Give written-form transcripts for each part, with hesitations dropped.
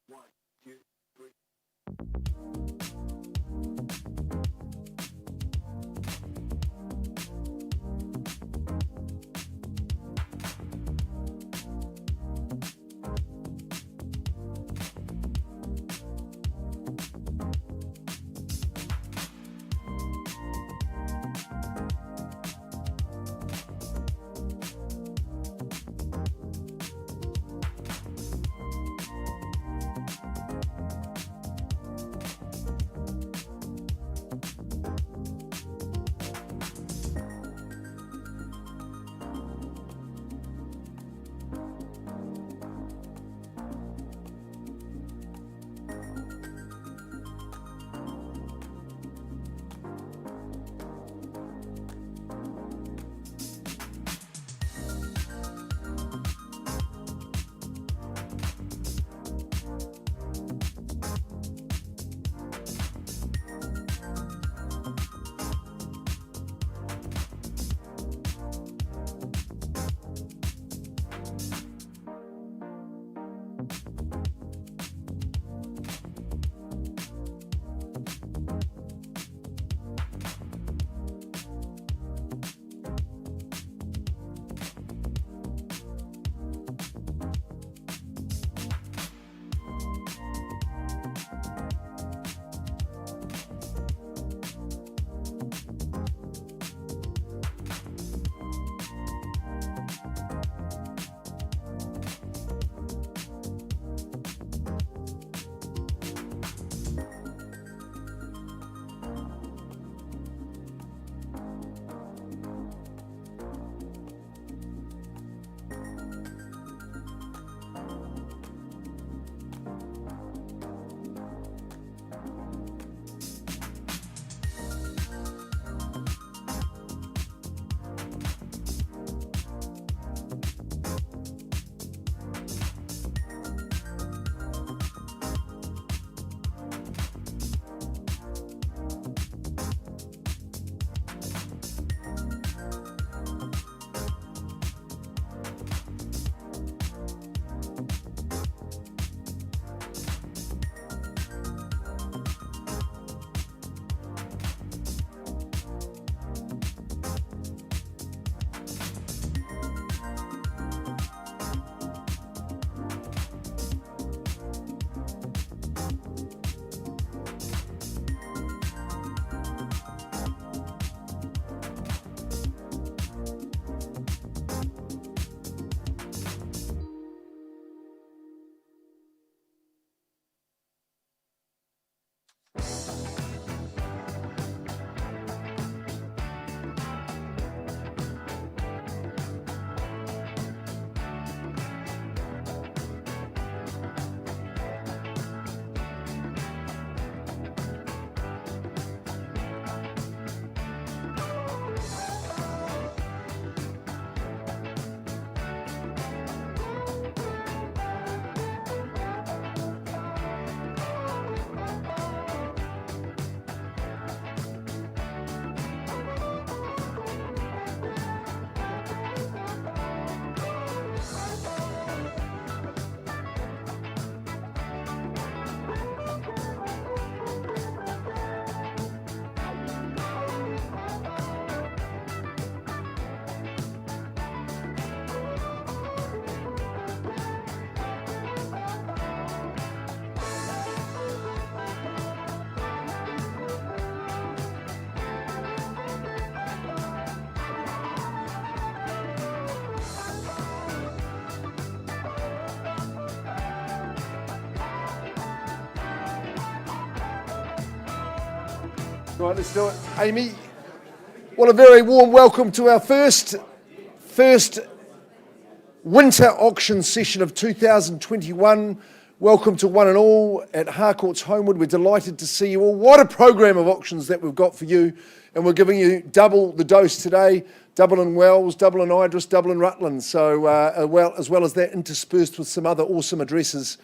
1, 2, 3. Right, let's do it. Amy, well, a very warm welcome to our first winter auction session of 2021. Welcome to one and all at Harcourts Holmwood. We're delighted to see you all. What a program of auctions that we've got for you. And we're giving you double the dose today, double in Wells, double in Idris, double in Rutland. So as well as that, interspersed with some other awesome addresses,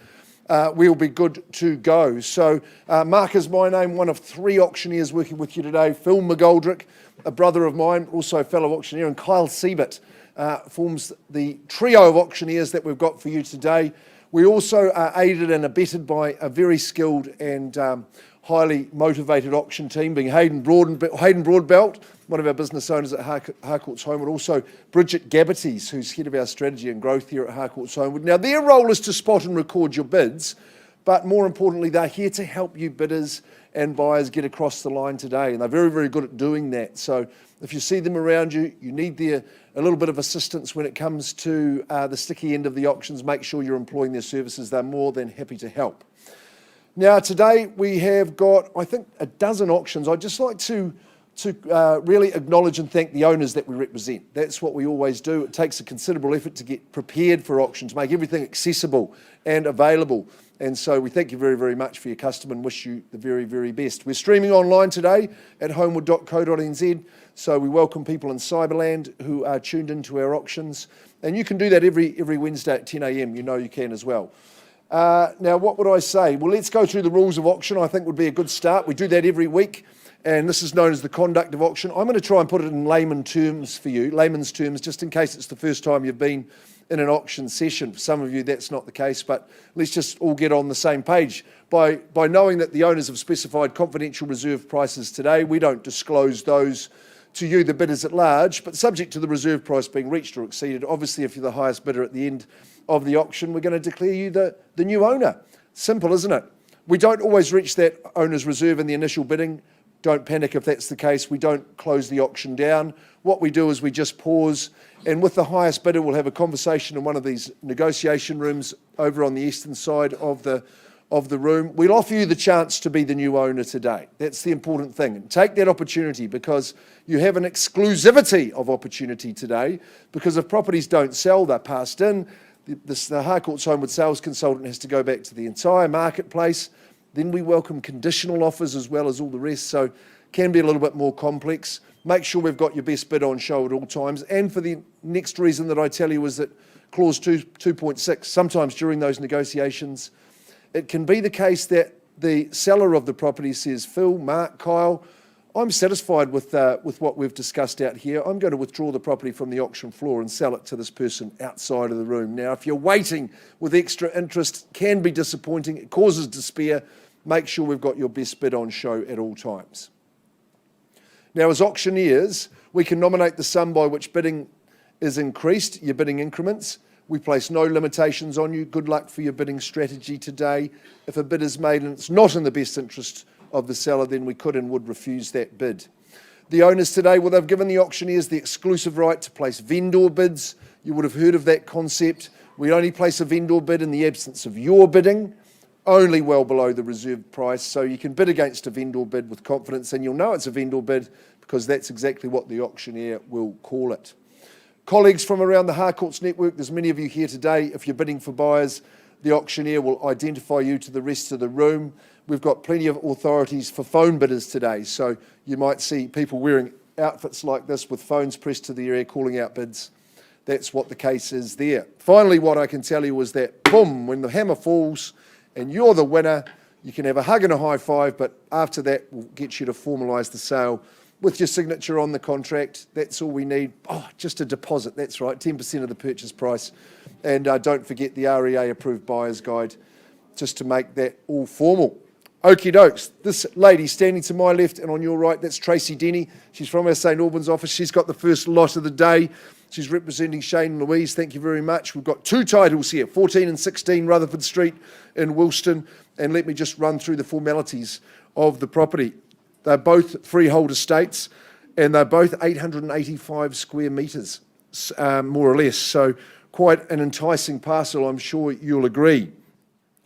we'll be good to go. So Mark is my name, one of three auctioneers working with you today. Phil McGoldrick, a brother of mine, also a fellow auctioneer, and Kyle Siebert forms the trio of auctioneers that we've got for you today. We also are aided and abetted by a very skilled and highly motivated auction team, being Hayden Broadbelt, one of our business owners at Harcourts Holmwood, also Bridget Gabbaties, who's head of our strategy and growth here at Harcourts Holmwood. Now, their role is to spot and record your bids, but more importantly, they're here to help you bidders and buyers get across the line today, and they're very, very good at doing that. So if you see them around you, you need a little bit of assistance when it comes to the sticky end of the auctions, make sure you're employing their services. They're more than happy to help. Now, today we have got, I think, a dozen auctions. I'd just like to really acknowledge and thank the owners that we represent. That's what we always do. It takes a considerable effort to get prepared for auctions, make everything accessible and available. And so we thank you very, very much for your custom and wish you the very, very best. We're streaming online today at homewood.co.nz, so we welcome people in Cyberland who are tuned into our auctions. And you can do that every Wednesday at 10 a.m. You know you can as well. Now, what would I say? Well, let's go through the rules of auction. I think would be a good start. We do that every week, and this is known as the conduct of auction. I'm going to try and put it in layman's terms for you, just in case it's the first time you've been in an auction session. For some of you, that's not the case, but let's just all get on the same page. By knowing that the owners have specified confidential reserve prices today, we don't disclose those to you, the bidders at large, but subject to the reserve price being reached or exceeded. Obviously, if you're the highest bidder at the end of the auction, we're going to declare you the new owner. Simple, isn't it? We don't always reach that owner's reserve in the initial bidding. Don't panic if that's the case. We don't close the auction down. What we do is we just pause, and with the highest bidder, we'll have a conversation in one of these negotiation rooms over on the eastern side of the room. We'll offer you the chance to be the new owner today. That's the important thing. And take that opportunity, because you have an exclusivity of opportunity today, because if properties don't sell, they're passed in. The Harcourts Holmwood sales consultant has to go back to the entire marketplace. Then we welcome conditional offers as well as all the rest, so can be a little bit more complex. Make sure we've got your best bid on show at all times. And for the next reason that I tell you is that clause 2.6, sometimes during those negotiations, it can be the case that the seller of the property says, Phil, Mark, Kyle, I'm satisfied with what we've discussed out here. I'm going to withdraw the property from the auction floor and sell it to this person outside of the room. Now, if you're waiting with extra interest, can be disappointing. It causes despair. Make sure we've got your best bid on show at all times. Now, as auctioneers, we can nominate the sum by which bidding is increased, your bidding increments. We place no limitations on you. Good luck for your bidding strategy today. If a bid is made and it's not in the best interest of the seller, then we could and would refuse that bid. The owners today, well, they've given the auctioneers the exclusive right to place vendor bids. You would have heard of that concept. We only place a vendor bid in the absence of your bidding, only well below the reserved price. So you can bid against a vendor bid with confidence, and you'll know it's a vendor bid because that's exactly what the auctioneer will call it. Colleagues from around the Harcourts network, there's many of you here today. If you're bidding for buyers, the auctioneer will identify you to the rest of the room. We've got plenty of authorities for phone bidders today, so you might see people wearing outfits like this with phones pressed to the ear calling out bids. That's what the case is there. Finally, what I can tell you is that, boom, when the hammer falls and you're the winner, you can have a hug and a high five, but after that, we'll get you to formalise the sale with your signature on the contract. That's all we need. Oh, just a deposit, that's right, 10% of the purchase price. And don't forget the REA approved buyer's guide, just to make that all formal. Okie dokes. This lady standing to my left and on your right, that's Tracy Denny. She's from our St Albans office. She's got the first lot of the day. She's representing Shane and Louise. Thank you very much. We've got two titles here, 14 and 16 Rutherford Street in Wilston. And let me just run through the formalities of the property. They're both freehold estates, and they're both 885 square metres, more or less. So quite an enticing parcel, I'm sure you'll agree.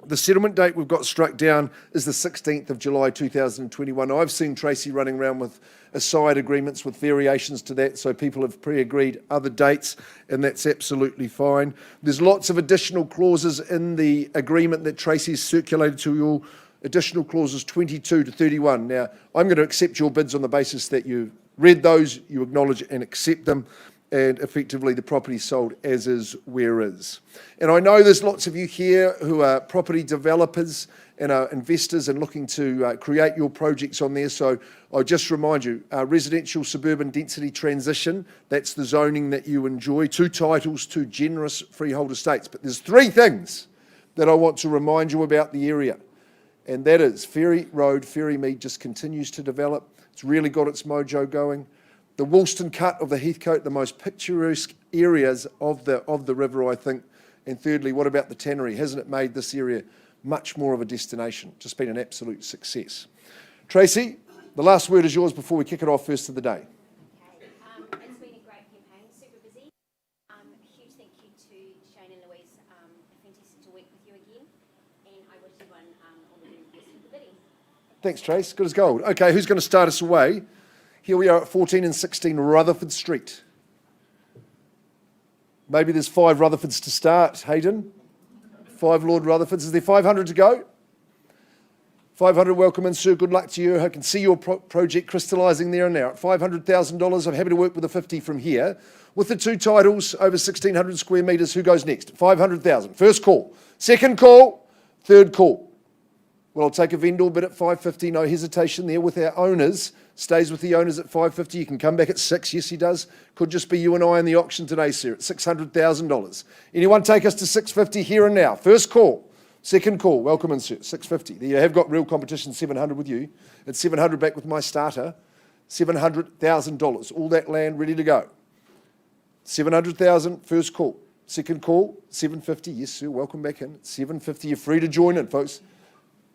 The settlement date we've got struck down is the 16th of July 2021. I've seen Tracy running around with aside agreements with variations to that, so people have pre-agreed other dates, and that's absolutely fine. There's lots of additional clauses in the agreement that Tracy's circulated to you all, additional clauses 22 to 31. Now, I'm going to accept your bids on the basis that you've read those, you acknowledge and accept them, and effectively the property sold as is, where is. And I know there's lots of you here who are property developers and are investors and looking to create your projects on there. So I'll just remind you, residential suburban density transition, that's the zoning that you enjoy. 2 titles, 2 generous freehold estates. But there's 3 things that I want to remind you about the area. And that is Ferry Road, Ferrymead just continues to develop. It's really got its mojo going. The Woolston Cut of the Heathcote, the most picturesque areas of the river, I think. And thirdly, what about the tannery? Hasn't it made this area much more of a destination? Just been an absolute success. Tracy, the last word is yours before we kick it off first of the day. Okay, it's been a great campaign, super busy. A huge thank you to Shane and Louise. Fantastic to work with you again. And I wish everyone all the very best with the bidding. Thanks, Trace. Good as gold. Okay, who's going to start us away? Here we are at 14 and 16 Rutherford Street. Maybe there's 5 Rutherfords to start, Hayden. 5 Lord Rutherfords. Is there 500 to go? 500, welcome in, sir. Good luck to you. I can see your project crystallising there and now. At $500,000, I'm happy to work with a 50 from here. With the 2 titles, over 1,600 square metres, who goes next? 500,000. First call. Second call. Third call. Well, I'll take a vendor bid at 550. No hesitation there with our owners. Stays with the owners at 550. You can come back at 6. Yes, he does. Could just be you and I in the auction today, sir, at $600,000. Anyone take us to 650 here and now? First call. Second call, welcome in, sir, 650. There you have got real competition, 700 with you. It's 700 back with my starter, $700,000. All that land ready to go. 700,000, first call. Second call, 750. Yes, sir, welcome back in. 750, you're free to join in, folks.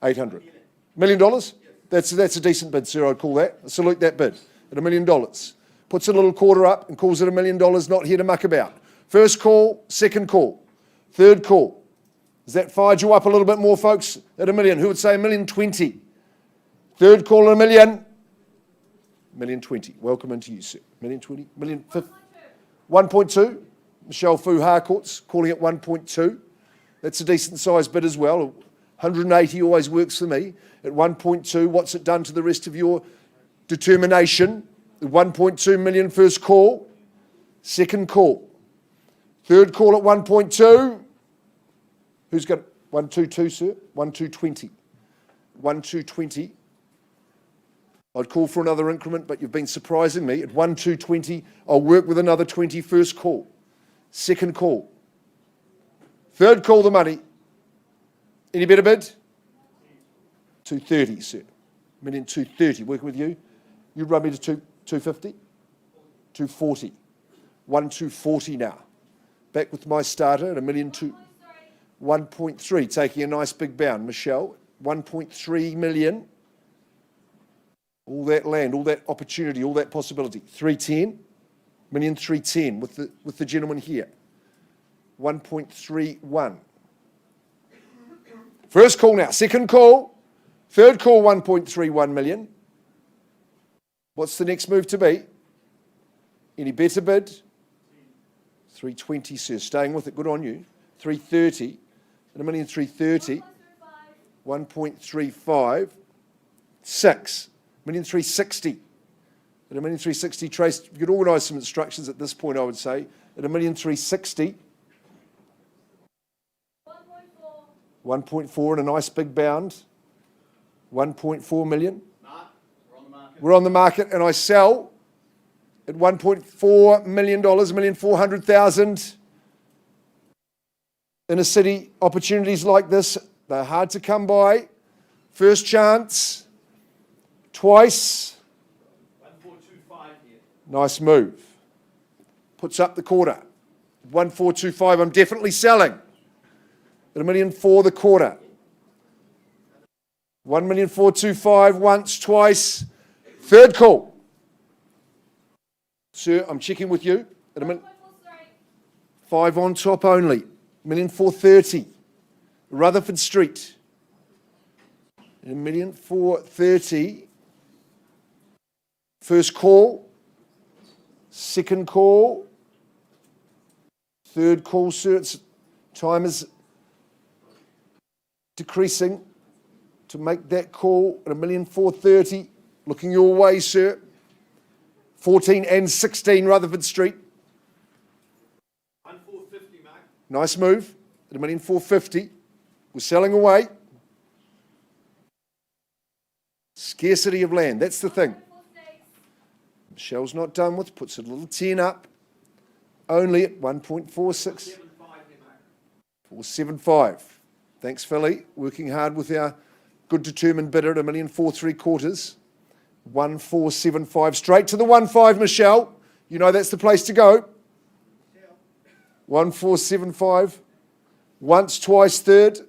800. $1 million? That's a decent bid, sir, I'd call that. I salute that bid at $1 million. Puts a little quarter up and calls it $1 million, not here to muck about. First call, second call, third call. Does that fired you up a little bit more, folks, at $1 million? Who would say $1,020,000? Third call at $1 million. $1,020,000. Welcome into you, sir. $1,020,000. $1,050,000. 1.2. Michelle Fu Harcourts calling it 1.2. That's a decent sized bid as well. 180 always works for me. At 1.2, what's it done to the rest of your determination? 1.2 million first call. Second call. Third call at 1.2. Who's got 122, sir? 1220. 1220. I'd call for another increment, but you've been surprising me. At 1220, I'll work with another 20. First call. Second call. Third call, the money. Any better bid? 230, sir. 1,230. Working with you. You run me to 250. 240. 1,240 now. Back with my starter at 1,200,000. 1.3, taking a nice big bound. Michelle, 1.3 million. All that land, all that opportunity, all that possibility. 310, 1,310 with the gentleman here. 1.31. First call now. Second call. Third call, 1.31 million. What's the next move to be? Any better bid? 320, sir. Staying with it. Good on you. 330. At 1,330,000, 1.35, 6, 1,360,000. At 1,360,000, Trace, you could organise some instructions at this point, I would say. At 1,360,000, 1.4 and a nice big bound, 1.4 million. We're on the market, and I sell at $1.4 million, $1,400,000. In a city, opportunities like this, they're hard to come by. First chance, twice. 1,425 here. Nice move. Puts up the quarter. 1,425, I'm definitely selling. At $1,400,000 the quarter. 1,425 once, twice. Third call. Sir, I'm checking with you. At a 5 on top only. 1,430,000. Rutherford Street. 1,430,000. First call. Second call. Third call, sir. Time is decreasing to make that call at 1,430,000. Looking your way, sir. 14 and 16 Rutherford Street. 1,450, Mark. Nice move at 1,450,000. We're selling away. Scarcity of land, that's the thing. Michelle's not done with, puts a little 10 up. Only at 1.46. 475. Thanks, Philly. Working hard with our good determined bidder at 1,443,4. 1475 straight to the 15, Michelle. You know that's the place to go. 1475. Once, twice, third.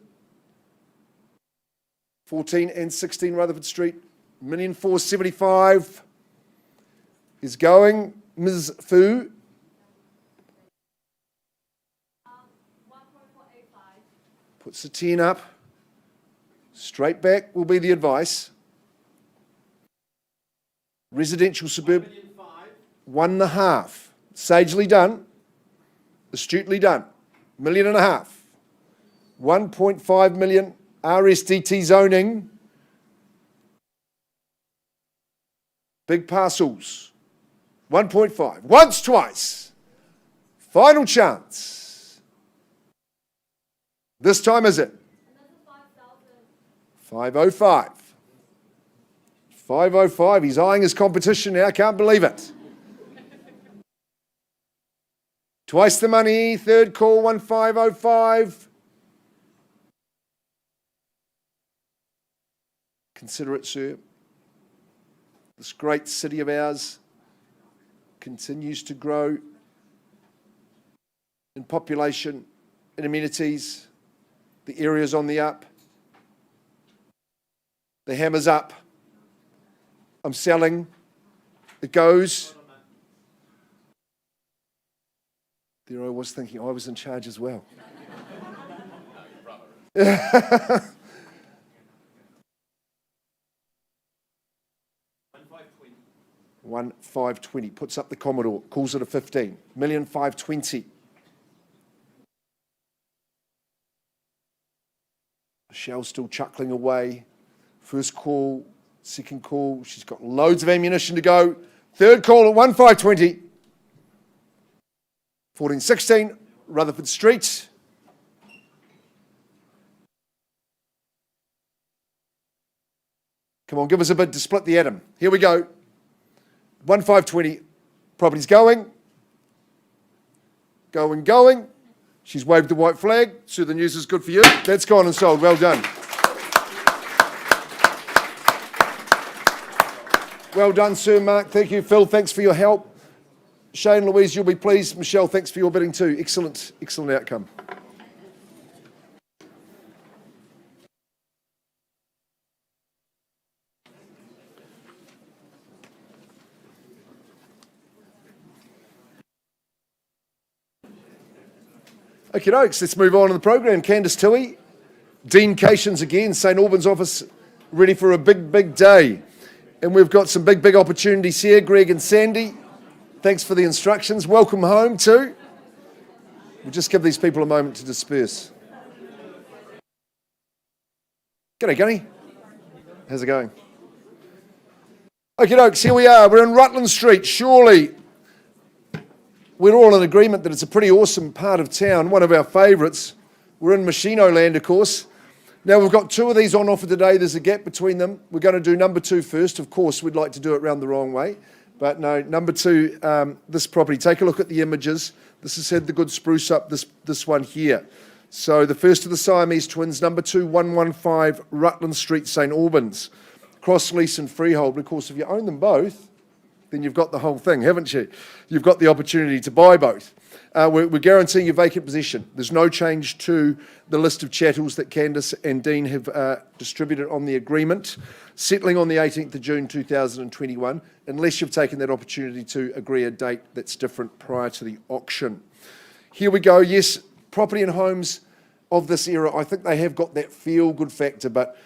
14 and 16 Rutherford Street. 1,475 is going. Ms. Fu. 1.405. Puts the 10 up. Straight back will be the advice. Residential suburb. 1.5. Sagely done. Astutely done. 1.5 million. 1.5 million. RSDT zoning. Big parcels. 1.5. Once, twice. Final chance. This time is it? Another 5,000. 505. 505. He's eyeing his competition now. I can't believe it. Twice the money. Third call, 1505. Consider it, sir. This great city of ours continues to grow in population, in amenities. The area's on the up. The hammer's up. I'm selling. It goes. There I was thinking I was in charge as well. 1,520. Puts up the Commodore. Calls it a 15. 1,520,000. Michelle's still chuckling away. First call, second call. She's got loads of ammunition to go. Third call at 1,520,000. 1416 Rutherford Street. Come on, give us a bid to split the atom. Here we go. 1,520. Property's going. Going. She's waved the white flag. So the news is good for you. That's gone and sold. Well done. Well done, Sir Mark. Thank you, Phil. Thanks for your help. Shane, Louise, you'll be pleased. Michelle, thanks for your bidding too. Excellent outcome. Okay, dokes, let's move on to the program. Candice Tui, Dean Cations again, St Albans office, ready for a big day. And we've got some big opportunities here. Greg and Sandy, thanks for the instructions. Welcome home too. We'll just give these people a moment to disperse. G'day, Gunny. How's it going? Okay, dokes, here we are. We're in Rutland Street. Surely we're all in agreement that it's a pretty awesome part of town, one of our favourites. We're in Machino land, of course. Now, we've got two of these on offer today. There's a gap between them. We're going to do number 2 first. Of course, we'd like to do it round the wrong way. But no, number 2, this property. Take a look at the images. This has had the good spruce up, this one here. So the first of the Siamese twins, number 2, 115 Rutland Street, St Albans. Cross lease and freehold. Of course, if you own them both, then you've got the whole thing, haven't you? You've got the opportunity to buy both. We're guaranteeing you vacant possession. There's no change to the list of chattels that Candice and Dean have distributed on the agreement, settling on the 18th of June 2021, unless you've taken that opportunity to agree a date that's different prior to the auction. Here we go. Yes, property and homes of this era, I think they have got that feel-good factor, but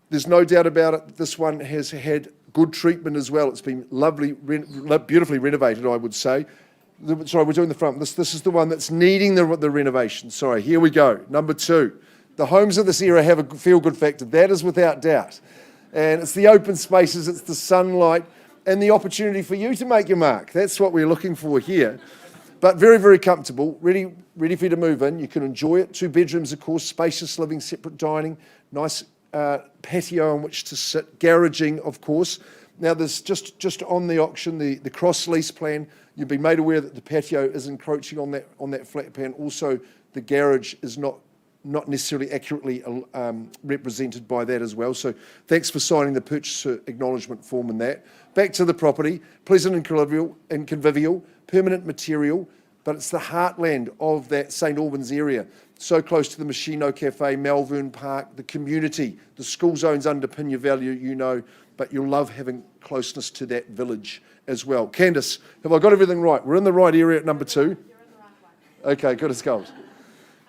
there's no doubt about it that this one has had good treatment as well. It's been lovely, beautifully renovated, I would say. Sorry, we're doing the front. This is the one that's needing the renovation. Sorry, here we go. Number 2. The homes of this era have a feel-good factor. That is without doubt. And it's the open spaces, it's the sunlight, and the opportunity for you to make your mark. That's what we're looking for here. But very comfortable, ready for you to move in. You can enjoy it. 2 bedrooms, of course, spacious living, separate dining, nice patio on which to sit, garaging, of course. Now, there's just on the auction, the cross lease plan, you've been made aware that the patio is encroaching on that flat plan. Also, the garage is not not necessarily accurately represented by that as well. So thanks for signing the purchase acknowledgement form and that. Back to the property, pleasant and convivial, permanent material, but it's the heartland of that St Albans area. So close to the Machino Cafe, Malvern Park, the community, the school zones underpin your value, you know, but you'll love having closeness to that village as well. Candice, have I got everything right? We're in the right area at number 2. You're in the right one. Okay, good as gold.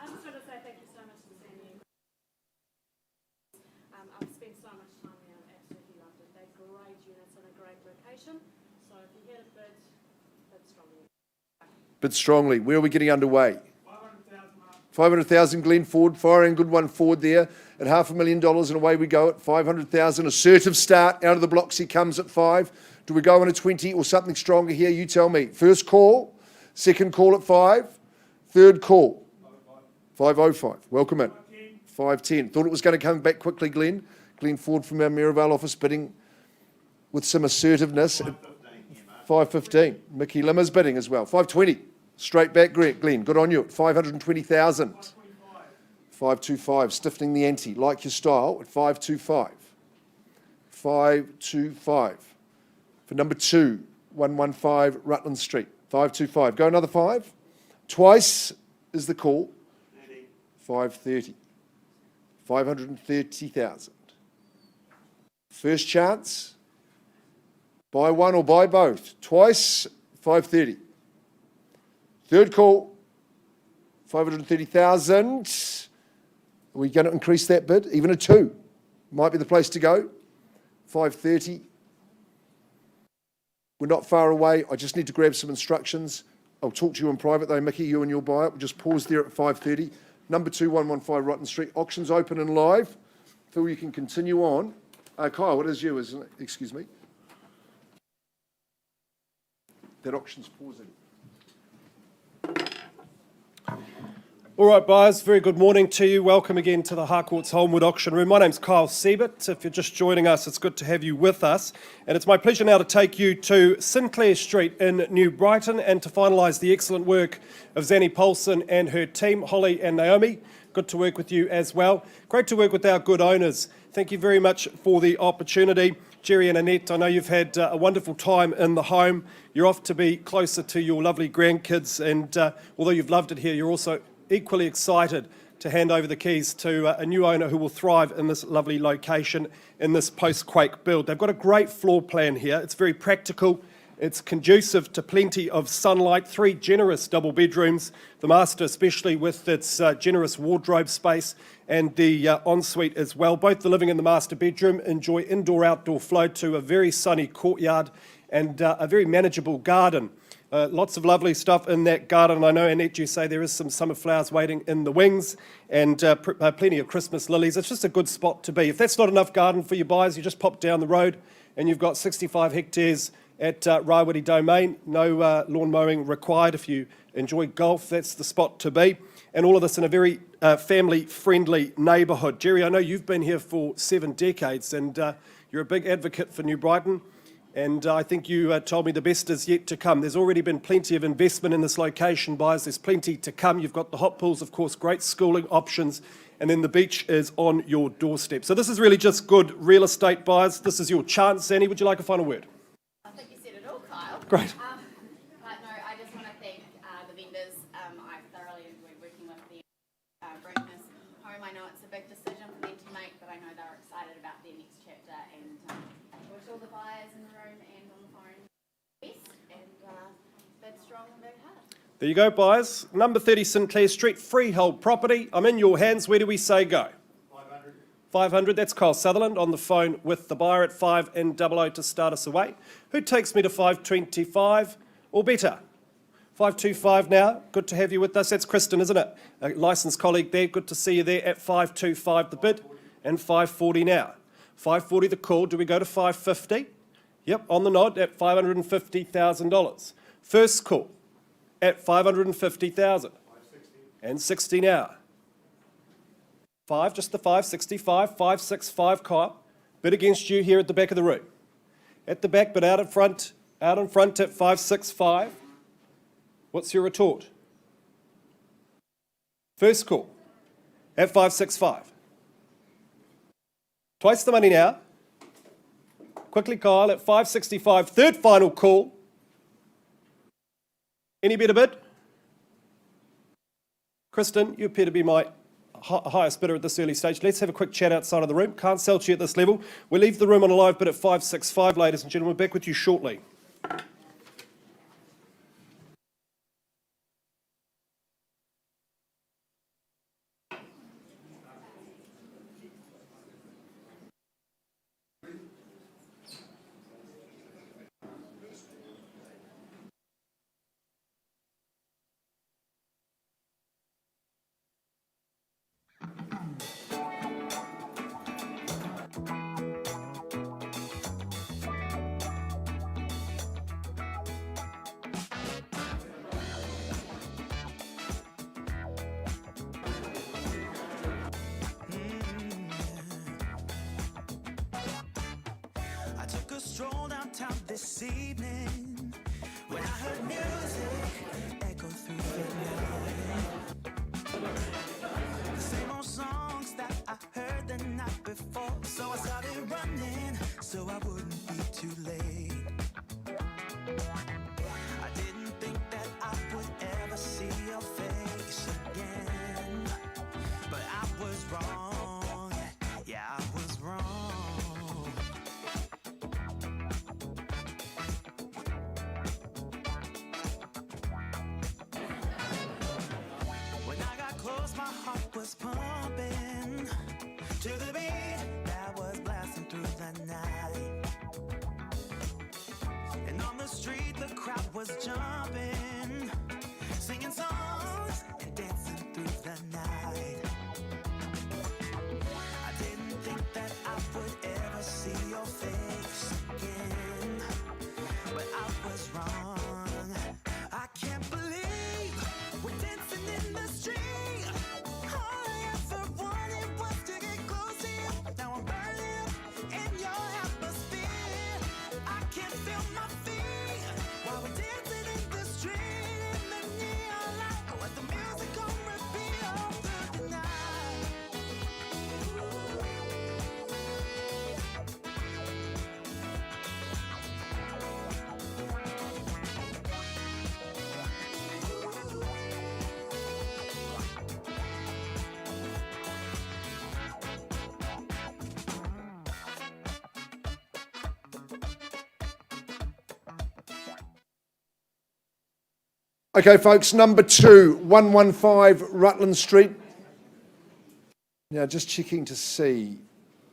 I just want to say thank you so much for seeing me. I've spent so much time there. I've absolutely loved it. They're great units in a great location. So if you hit a bid strongly. Bid strongly. Where are we getting underway? 500,000 Glen Ford, firing a good one forward there at $500,000 and away we go at 500,000. Assertive start, out of the blocks he comes at 5. Do we go on a 20 or something stronger here? You tell me. First call, second call at 5, third call. 505. Welcome in. 510. Thought it was going to come back quickly, Glenn. Glenn Ford from our Maryvale office bidding with some assertiveness. 515. Mickey Limmer's bidding as well. 520. Straight back, Glenn. Good on you. 520,000. 525. Stiffening the ante. Like your style at 525. 525. For number 2, 115 Rutland Street. 525. Go another 5. Twice is the call. 530. 530,000. First chance. Buy one or buy both. Twice, 530. Third call, 530,000. Are we going to increase that bid? Even a 2 might be the place to go. 530. We're not far away. I just need to grab some instructions. I'll talk to you in private though, Mickey, you and you'll buy it. We'll just pause there at 530. Number 2, 115 Rutland Street. Auction's open and live. Phil, you can continue on. Kyle, what is you, isn't it? Excuse me. That auction's pausing. All right, buyers, very good morning to you. Welcome again to the Harcourts Holmwood auction room. My name's Kyle Siebert. If you're just joining us, it's good to have you with us. And it's my pleasure now to take you to Sinclair Street in New Brighton and to finalise the excellent work of Zanny Polson and her team, Holly and Naomi. Good to work with you as well. Great to work with our good owners. Thank you very much for the opportunity. Jerry and Annette, I know you've had a wonderful time in the home. You're off to be closer to your lovely grandkids, and although you've loved it here, you're also equally excited to hand over the keys to a new owner who will thrive in this lovely location in this post-quake build. They've got a great floor plan here. It's very practical. It's conducive to plenty of sunlight, 3 generous double bedrooms, the master especially with its generous wardrobe space and the ensuite as well. Both the living and the master bedroom enjoy indoor-outdoor flow to a very sunny courtyard and a very manageable garden. Lots of lovely stuff in that garden. I know, Annette, you say there is some summer flowers waiting in the wings and plenty of Christmas lilies. It's just a good spot to be. If that's not enough garden for your buyers, you just pop down the road and you've got 65 hectares at Raiwiri Domain. No lawn mowing required. If you enjoy golf, that's the spot to be. And all of this in a very family-friendly neighbourhood. Jerry, I know you've been here for 7 decades and you're a big advocate for New Brighton. And I think you told me the best is yet to come. There's already been plenty of investment in this location, buyers. There's plenty to come. You've got the hot pools, of course, great schooling options, and then the beach is on your doorstep. So this is really just good real estate, buyers. This is your chance. Zanny, would you like a final word? I think you said it all, Kyle. Great. But no, I just want to thank the vendors. I thoroughly enjoyed working with them, bringing this home. I know it's a big decision for them to make, but I know they're excited about their next chapter. And I wish all the buyers in the room and on the phone best, and bid strong and bid hard. There you go, buyers. Number 30 Sinclair Street, freehold property. I'm in your hands. Where do we say go? 500. 500. That's Kyle Sutherland on the phone with the buyer at 500 to start us away. Who takes me to 525 or better? 525 now. Good to have you with us. That's Kristen, isn't it? A licensed colleague there. Good to see you there at 525 the bid and 540 now. 540 the call. Do we go to 550? Yep, on the nod at $550,000. First call at 550,000 and 60 now. 5, just the 565, 565 Kyle. Bid against you here at the back of the room. At the back, but out in front at 565. What's your retort? First call at 565. Twice the money now. Quickly, Kyle, at 565. Third final call. Any better bid? Kristen, you appear to be my highest bidder at this early stage. Let's have a quick chat outside of the room. Can't sell to you at this level. We'll leave the room on a live bid at 565, ladies and gentlemen. Back with you shortly. I took a stroll downtown this evening when I heard music echo through the night. The same old songs that I heard the night before. So I started running so I wouldn't be too late. I didn't think that I would ever see your face again, but I was wrong. Yeah, I was wrong. When I got close, my heart was pumping to the beat that was blasting through the night. And on the street, the crowd was jumping, singing songs and dancing through the night. I didn't think that I would ever see your face again, but I was wrong. I can't believe we're dancing in the street. All I ever wanted was to get close to you. Now I'm burning up in your atmosphere. I can't feel my feet while we're dancing in the street in the neon light. Let the music on repeat all through the night. Okay, folks, number 2, 115 Rutland Street. Now, just checking to see.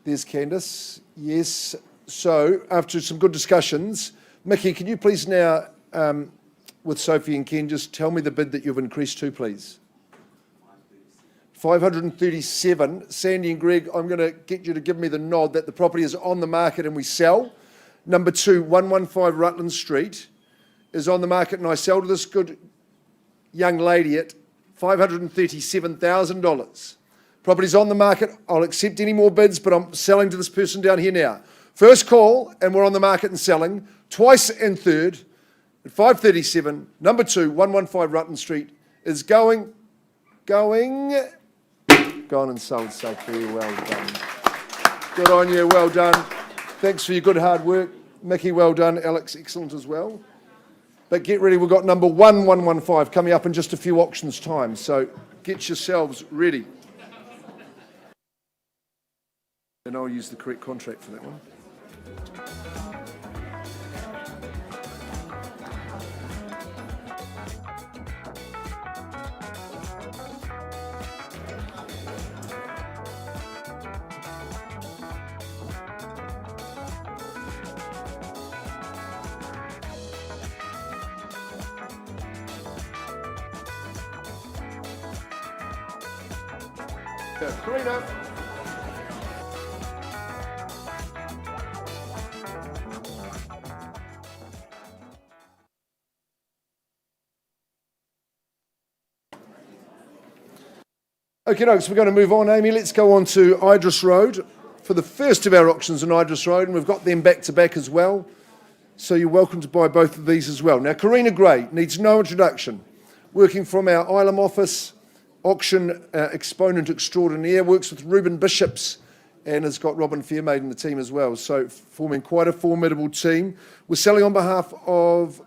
There's Candice. Yes. So, after some good discussions, Mickey, can you please now, with Sophie and Ken, just tell me the bid that you've increased to, please? 537. Sandy and Greg, I'm going to get you to give me the nod that the property is on the market and we sell. Number 2, 115 Rutland Street is on the market, and I sell to this good young lady at $537,000. Property's on the market. I'll accept any more bids, but I'm selling to this person down here now. First call, and we're on the market and selling. Twice and third at 537. Number 2, 115 Rutland Street is going and sold, Sophie. Well done. Good on you. Well done. Thanks for your good hard work. Mickey, well done. Alex, excellent as well. But get ready, we've got number 115 coming up in just a few auctions time, so get yourselves ready. And I'll use the correct contract for that one. Yeah, Karina. Okay, folks, we're going to move on, Amy. Let's go on to Idris Road for the first of our auctions on Idris Road, and we've got them back to back as well. So you're welcome to buy both of these as well. Now, Karina Gray needs no introduction. Working from our Ilam office, auction exponent extraordinaire, works with Reuben Bishops, and has got Robin Fairmaid in the team as well, so forming quite a formidable team. We're selling on behalf of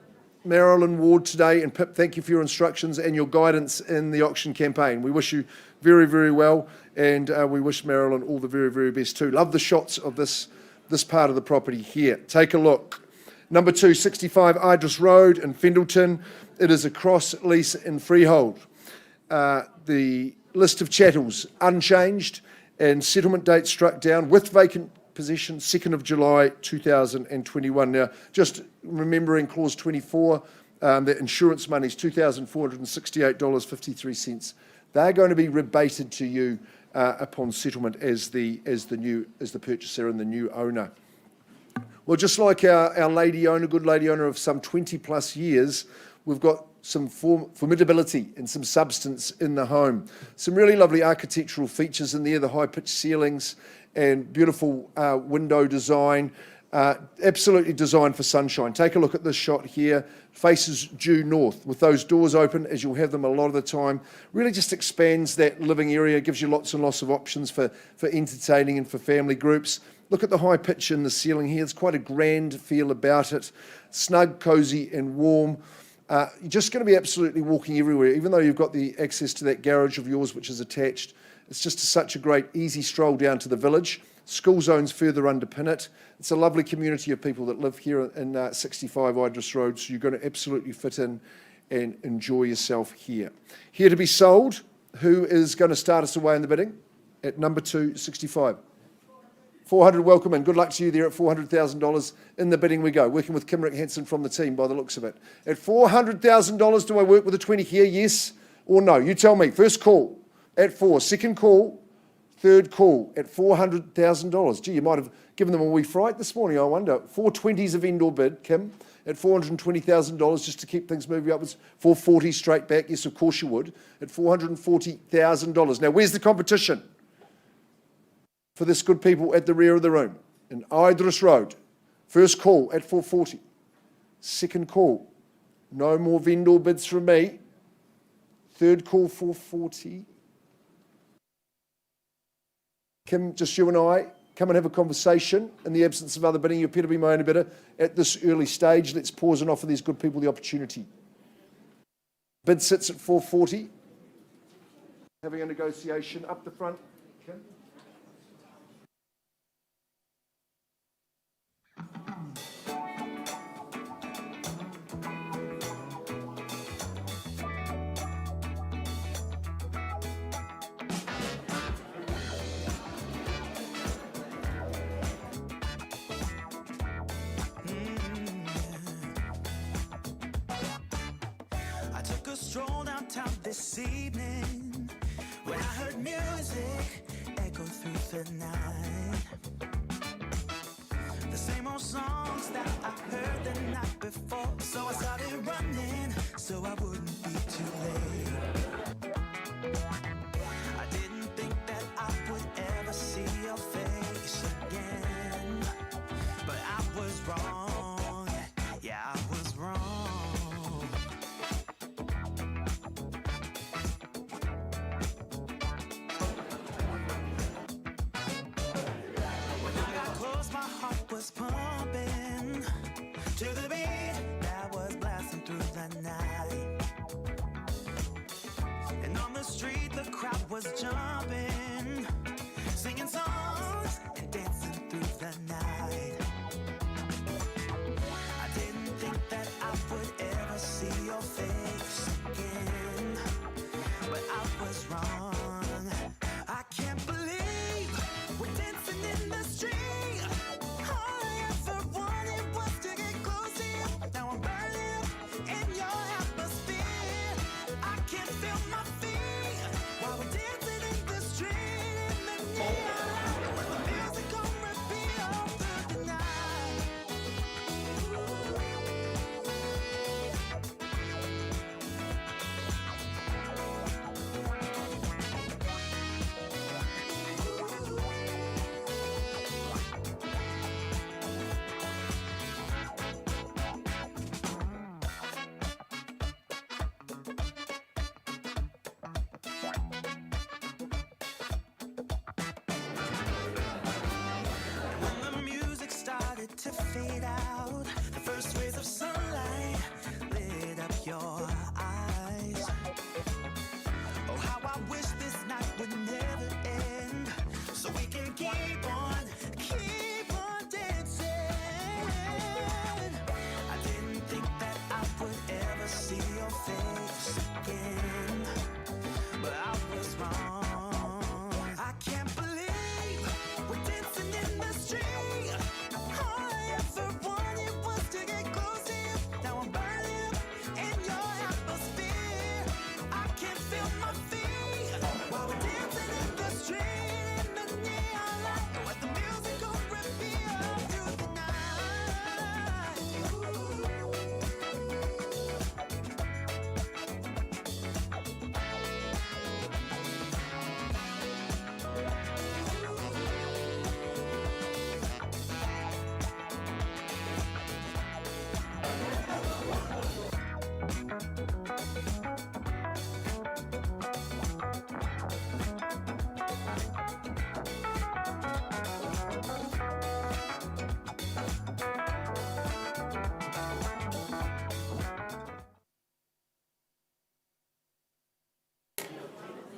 Marilyn Ward today, and Pip, thank you for your instructions and your guidance in the auction campaign. We wish you very, very well, and we wish Marilyn all the very, very best too. Love the shots of this part of the property here. Take a look. Number 2, 65 Idris Road in Fendleton. It is a cross lease and freehold. The list of chattels unchanged, and settlement date struck down with vacant possession 2nd of July 2021. Now, just remembering clause 24, that insurance money is $2,468.53. They're going to be rebated to you upon settlement as the purchaser and the new owner. Well, just like our good lady owner of some 20 plus years, we've got some formidability and some substance in the home. Some really lovely architectural features in there, the high-pitched ceilings and beautiful window design, absolutely designed for sunshine. Take a look at this shot here, faces due north with those doors open, as you'll have them a lot of the time. Really just expands that living area, gives you lots and lots of options for entertaining and for family groups. Look at the high pitch in the ceiling here. It's quite a grand feel about it. Snug, cosy and warm. You're just going to be absolutely walking everywhere, even though you've got the access to that garage of yours, which is attached. It's just such a great, easy stroll down to the village. School zones further underpin it. It's a lovely community of people that live here in 65 Idris Road, so you're going to absolutely fit in and enjoy yourself here. Here to be sold, who is going to start us away in the bidding? At number 2, 65. 400, welcome in. Good luck to you there at $400,000. In the bidding we go. Working with Kim Rick Hansen from the team by the looks of it. At $400,000, do I work with a 20 here? Yes or no? You tell me. First call at 4. Second call. Third call at $400,000. Gee, you might have given them a wee fright this morning, I wonder. 420s of indoor bid, Kim, at $420,000 just to keep things moving upwards. 440 straight back. Yes, of course you would. At $440,000. Now, where's the competition for this good people at the rear of the room? In Idris Road. First call at 440. Second call. No more vendor bids from me. Third call, 440. Kim, just you and I, come and have a conversation. In the absence of other bidding, you appear to be my only bidder. At this early stage, let's pause and offer these good people the opportunity. Bid sits at 440. Having a negotiation up the front. Kim. Stroll downtown this evening when I heard music echo through the night. The same old songs that I heard the night before. So I started running so I wouldn't be too late. I didn't think that I would ever see your face again, but I was wrong. Yeah, I was wrong. Was pumping to the beat that was blasting through the night, and on the street the crowd was jumping, singing songs and dancing through the night. I didn't think that I would ever see your face again, but I was wrong. I can't believe we're dancing in the street. keep on dancing. I didn't think that I would ever see your face again, but I was wrong. I can't believe we're dancing in the street. All I ever wanted was to get close to you. Now I'm burning up in your atmosphere. I can't feel my feet while we're dancing in the street. In the neon light, with the music on repeat all through the night.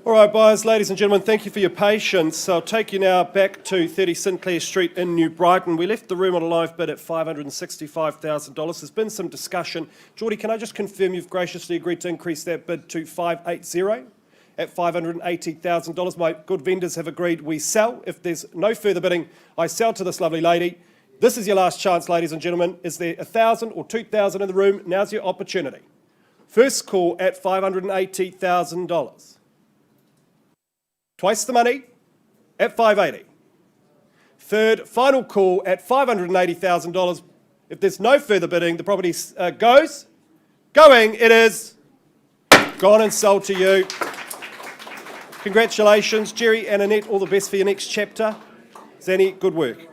All right, buyers, ladies and gentlemen, thank you for your patience. I'll take you now back to 30 Sinclair Street in New Brighton. We left the room on a live bid at $565,000. There's been some discussion. Geordie, can I just confirm you've graciously agreed to increase that bid to 580 at $580,000? My good vendors have agreed we sell. If there's no further bidding, I sell to this lovely lady. This is your last chance, ladies and gentlemen. Is there 1,000 or 2,000 in the room? Now's your opportunity. First call at $580,000. Twice the money at $580,000. Third, final call at $580,000. If there's no further bidding, the property goes. Going, it is gone and sold to you. Congratulations, Jerry and Annette, all the best for your next chapter. Zanny, good work.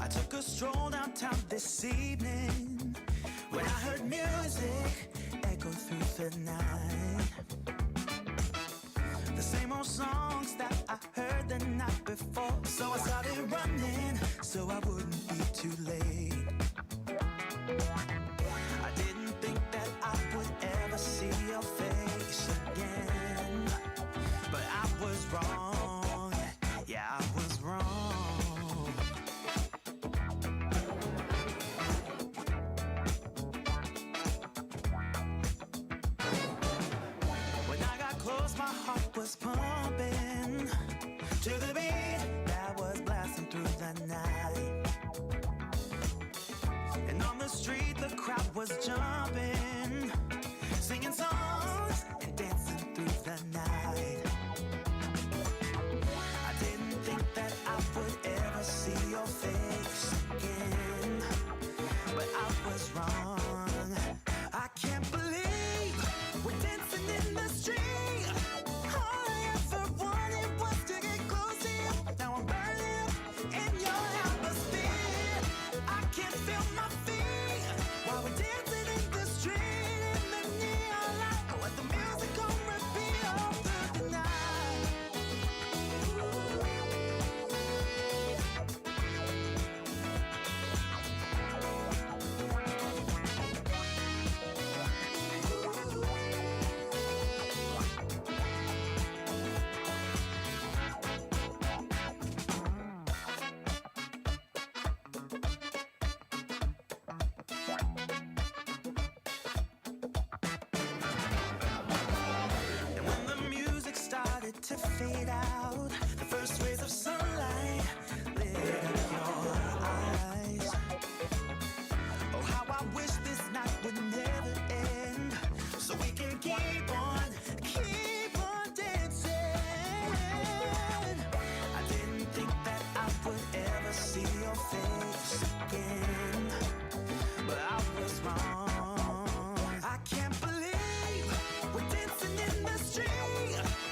I took a stroll downtown this evening when I heard music echo through the night. The same old songs that I heard the night before. So I started running so I wouldn't be too late. I didn't think that I would ever see your face again, but I was wrong. Yeah, I was wrong. When I got close, my heart was pumping to the beat that was blasting through the night. And on the street, the crowd was jumping, singing songs and dancing through the night. I didn't think that I would ever see your face again, but I was wrong. I can't believe we're dancing in the street. All I ever wanted was to get close to you. Now I'm burning up in your atmosphere. I can't feel my feet while we're dancing in the street. In the neon light, with the music on repeat all through the night. And when the music started to fade out, the first rays of sunlight lit up your eyes. Oh, how I wish this night would never end, so we can keep on dancing. I didn't think that I would ever see your face again, but I was wrong. I can't believe we're dancing in the street.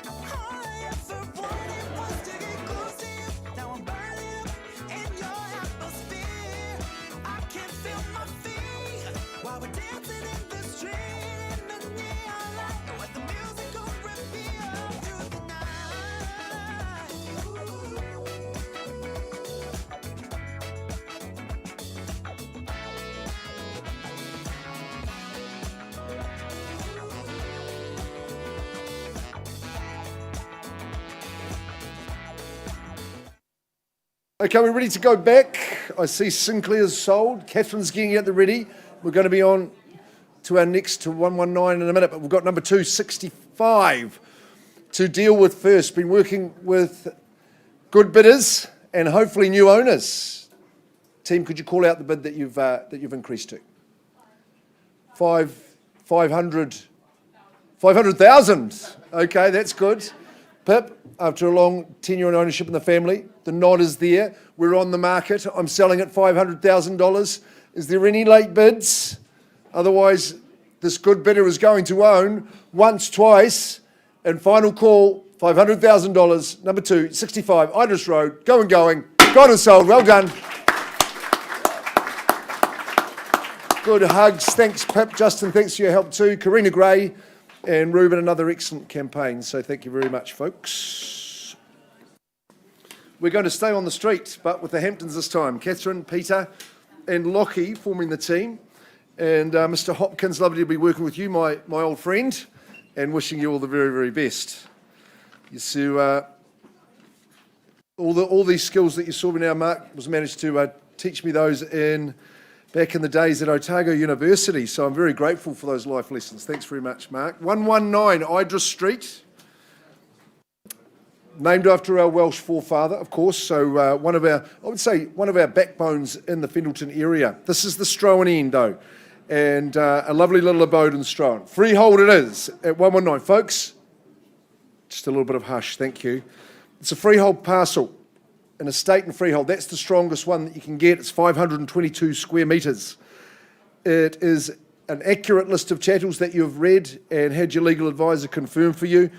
All I ever wanted was to get close to you. Now I'm burning up in your atmosphere. I can't feel Okay, we're ready to go back. I see Sinclair's sold. Catherine's getting at the ready. We're going to be on to our next to 119 in a minute, but we've got number 265 to deal with first. Been working with good bidders and hopefully new owners. Team, could you call out the bid that you've increased to? 500,000. Okay, that's good. Pip, after a long tenure and ownership in the family, the nod is there. We're on the market. I'm selling at $500,000. Is there any late bids? Otherwise, this good bidder is going to own once, twice, and final call, $500,000, number 265, Idris Road, going, got and sold, well done. Good hugs, thanks Pip, Justin, thanks for your help too, Karina Gray and Ruben, another excellent campaign, so thank you very much folks. We're going to stay on the street, but with the Hamptons this time. Catherine, Peter and Lockie forming the team. And Mr. Hopkins, lovely to be working with you, my old friend, and wishing you all the very, very best. You see, all these skills that you saw me now, Mark, was managed to teach me those back in the days at Otago University. So I'm very grateful for those life lessons. Thanks very much, Mark. 119 Idris Street, named after our Welsh forefather, of course. So one of our backbones in the Fendalton area. This is the Strohan end, though. And a lovely little abode in Strohan. Freehold it is at 119. Folks, just a little bit of hush, thank you. It's a freehold parcel, an estate and freehold. That's the strongest one that you can get. It's 522 square metres. It is an accurate list of chattels that you've read and had your legal advisor confirm for you.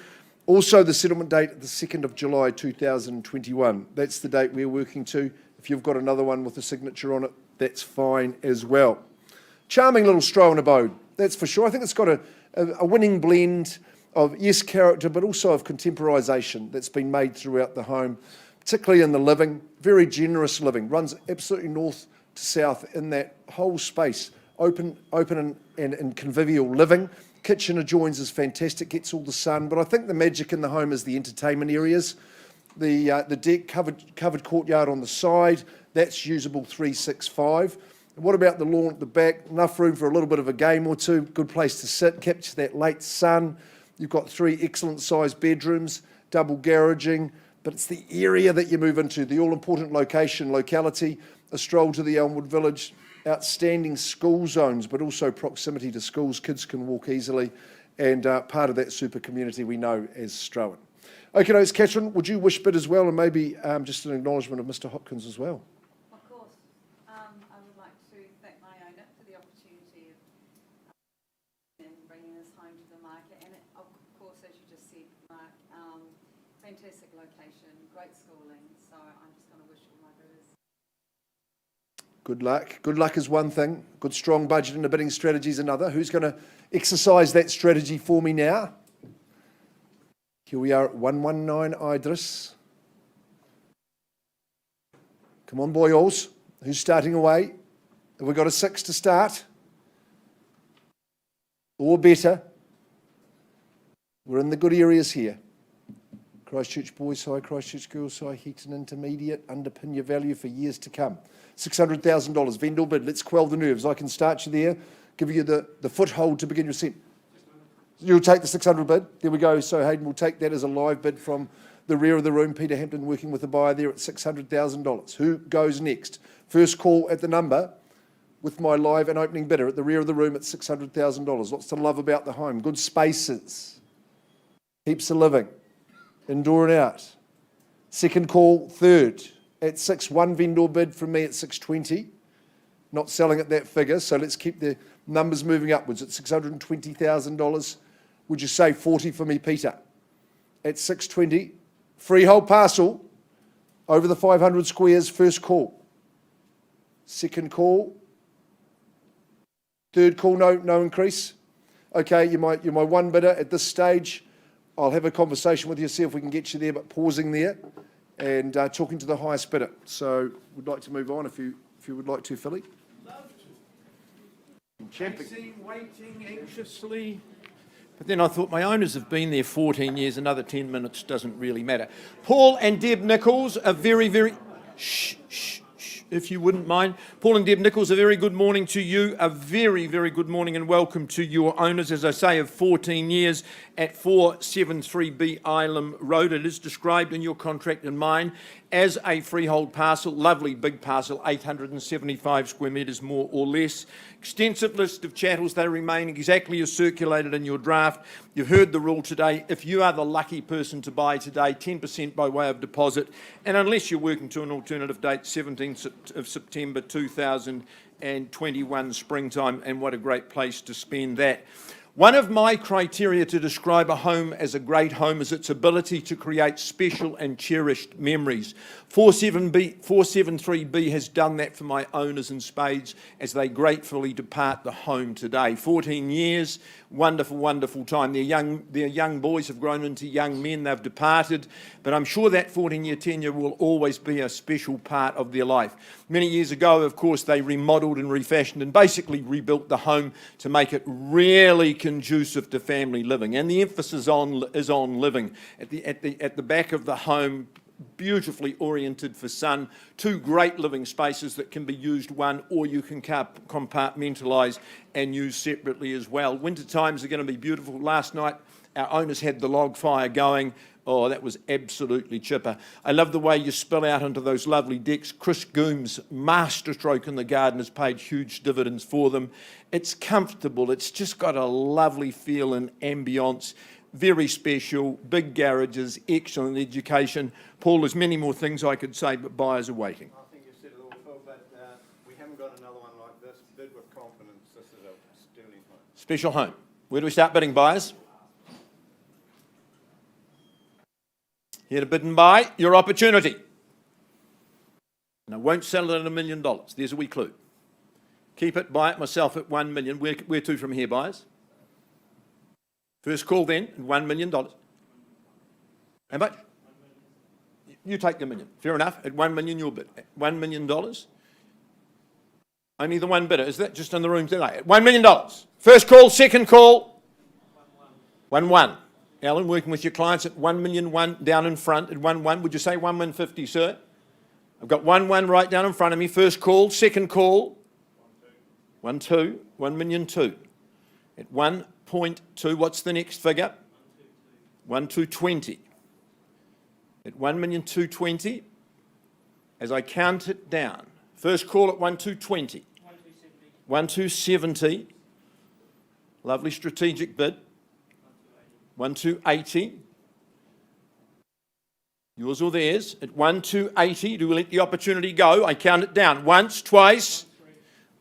Also the settlement date, the 2nd of July 2021. That's the date we're working to. If you've got another one with a signature on it, that's fine as well. Charming little Strohan abode, that's for sure. I think it's got a winning blend of, yes, character, but also of contemporisation that's been made throughout the home, particularly in the living. Very generous living, runs absolutely north to south in that whole space. Open and convivial living. Kitchen adjoins is fantastic, gets all the sun, but I think the magic in the home is the entertainment areas. The deck, covered courtyard on the side, that's usable 365. What about the lawn at the back? Enough room for a little bit of a game or two. Good place to sit, capture that late sun. You've got 3 excellent sized bedrooms, double garaging, but it's the area that you move into, the all-important locality, a stroll to the Elmwood Village, outstanding school zones, but also proximity to schools. Kids can walk easily, and part of that super community we know as Strohan. Okay, no, Catherine, would you wish bid as well, and maybe just an acknowledgement of Mr. Hopkins as well? Of course. I would like to thank my owner for the opportunity of bringing this home to the market. And of course, as you just said, Mark, fantastic location, great schooling. So I'm just going to wish all my bidders. Good luck. Good luck is one thing. Good strong budget and a bidding strategy is another. Who's going to exercise that strategy for me now? Here we are at 119 Idris. Come on, boyos. Who's starting away? Have we got a 6 to start? Or better. We're in the good areas here. Christchurch Boys High, Christchurch Girls High, Heaton Intermediate, underpin your value for years to come. $600,000, vendor bid. Let's quell the nerves. I can start you there, give you the foothold to begin your set. You'll take the 600 bid. There we go. So Hayden will take that as a live bid from the rear of the room. Peter Hampton working with the buyer there at $600,000. Who goes next? First call at the number with my live and opening bidder at the rear of the room at $600,000. Lots to love about the home. Good spaces. Heaps of living. Indoor and out. Second call, third at 6. One vendor bid from me at 620. Not selling at that figure, so let's keep the numbers moving upwards at $620,000. Would you say 40 for me, Peter? At 620. Freehold parcel over the 500 squares. First call. Second call. Third call, no increase. Okay, you're my one bidder at this stage. I'll have a conversation with you, see if we can get you there, but pausing there and talking to the highest bidder. So we'd like to move on if you would like to, Philly. Love to. Waiting anxiously. But then I thought my owners have been there 14 years, another 10 minutes doesn't really matter. Paul and Deb Nichols are very, very... If you wouldn't mind. Paul and Deb Nichols, a very good morning to you. A very, very good morning and welcome to your owners, as I say, of 14 years at 473B Ilam Road. It is described in your contract and mine as a freehold parcel, lovely big parcel, 875 square metres more or less. Extensive list of chattels, they remain exactly as circulated in your draft. You've heard the rule today. If you are the lucky person to buy today, 10% by way of deposit, and unless you're working to an alternative date, 17th of September 2021 springtime, and what a great place to spend that. One of my criteria to describe a home as a great home is its ability to create special and cherished memories. 473B has done that for my owners in spades as they gratefully depart the home today. 14 years, wonderful, wonderful time. Their young boys have grown into young men, they've departed, but I'm sure that 14-year tenure will always be a special part of their life. Many years ago, of course, they remodelled and refashioned and basically rebuilt the home to make it really conducive to family living, and the emphasis is on living. At the back of the home, beautifully oriented for sun, two great living spaces that can be used one, or you can compartmentalise and use separately as well. Winter times are going to be beautiful. Last night our owners had the log fire going. Oh, that was absolutely chipper. I love the way you spill out into those lovely decks. Chris Goom's masterstroke in the garden has paid huge dividends for them. It's comfortable. It's just got a lovely feel and ambience. Very special, big garages, excellent education. Paul, there's many more things I could say, but buyers are waiting. I think you said it all, Phil, but we haven't got another one like this. Bid with confidence. This is a sterling home. Special home. Where do we start bidding, buyers? Here to bid and buy, your opportunity. And I won't sell it at $1 million. There's a wee clue. Keep it, buy it myself at $1 million. Where to from here, buyers? First call then, at $1 million. How much? You take the million. Fair enough. At $1 million, you'll bid. At $1 million. Only the one bidder. Is that just in the room today? At $1 million. First call, second call. 1-1. Alan, working with your clients at 1,000,001 down in front at 1-1. Would you say 1,150, sir? I've got 1-1 right down in front of me. First call, second call. 1-2. 1,000,002. At 1.2, what's the next figure? 1,220. At 1,220, as I count it down. First call at 1,220. 1,270. Lovely strategic bid. 1,280. Yours or theirs. At 1,280, do we let the opportunity go? I count it down. Once, twice.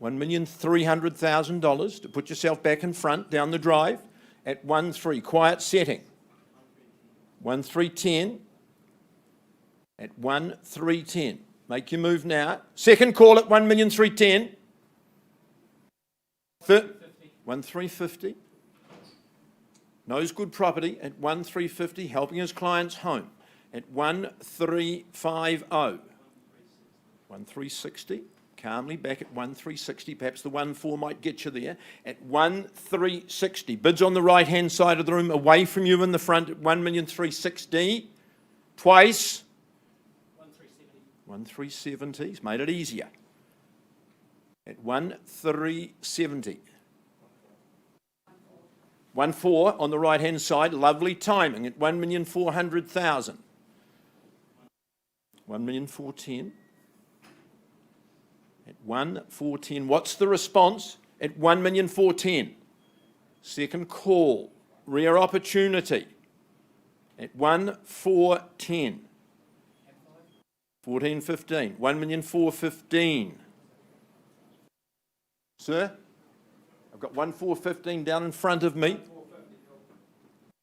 $1,300,000 to put yourself back in front down the drive. At 1,3, quiet setting. 1,310. At 1,310. Make your move now. Second call at 1,310,000. 1,350. Knows good property at 1,350, helping his clients home at 1,350. 1,360, calmly back at 1,360. Perhaps the 1-4 might get you there at 1,360. Bids on the right-hand side of the room, away from you in the front at 1,360,000. Twice. 1,370. He's made it easier. At 1,370. 1-4 on the right-hand side, lovely timing at 1,400,000. 1,410,000. At 1,410,000. What's the response? At 1,410,000. Second call, rare opportunity. At 1,410,000. 1415. 1,415,000. Sir? I've got 1,415 down in front of me.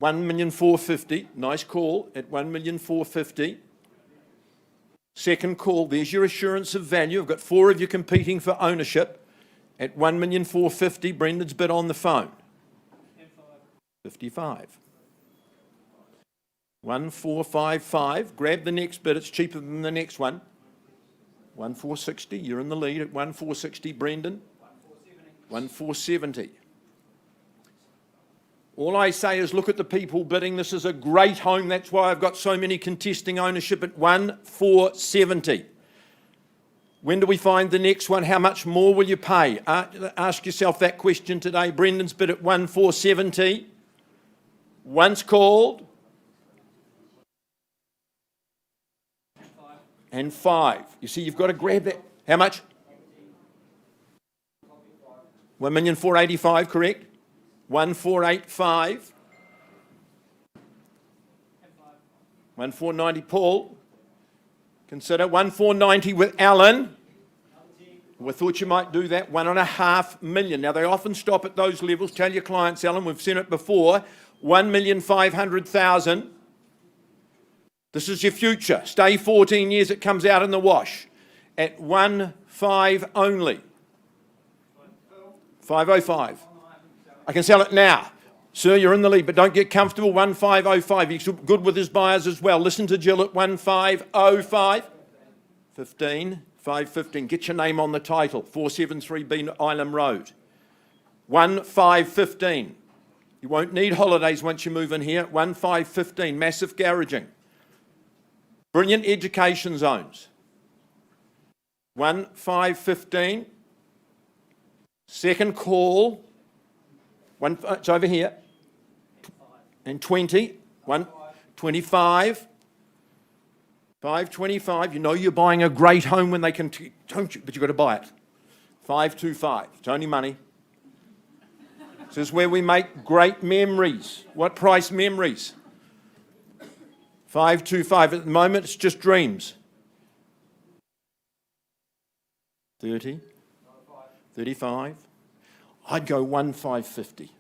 1,450,000. Nice call at 1,450,000. Second call. There's your assurance of value. I've got 4 of you competing for ownership at 1,450,000. Brendan's bid on the phone. 55. 1,455. Grab the next bid. It's cheaper than the next one. 1,460. You're in the lead at 1,460. Brendan. 1,470. All I say is look at the people bidding. This is a great home. That's why I've got so many contesting ownership at 1,470. When do we find the next one? How much more will you pay? Ask yourself that question today. Brendan's bid at 1,470. Once called. And 5. You see, you've got to grab that. How much? 1,485,000, correct? 1,485. 1,490, Paul. Consider 1,490 with Alan. We thought you might do that. 1.5 million. Now, they often stop at those levels. Tell your clients, Alan, we've seen it before. 1,500,000. This is your future. Stay 14 years, it comes out in the wash. At 1.5 only. 505. I can sell it now. Sir, you're in the lead, but don't get comfortable. 1,505. He's good with his buyers as well. Listen to Jill at 1,505. 15. 515. Get your name on the title. 473B Ilam Road. 1,515. You won't need holidays once you move in here. 1,515. Massive garaging. Brilliant education zones. 1,515. Second call. It's over here. And 20. 125. 525. You know you're buying a great home when they can, don't you? But you've got to buy it. 525. It's only money. This is where we make great memories. What price memories? 525. At the moment, it's just dreams. 30. 35. I'd go 1,550.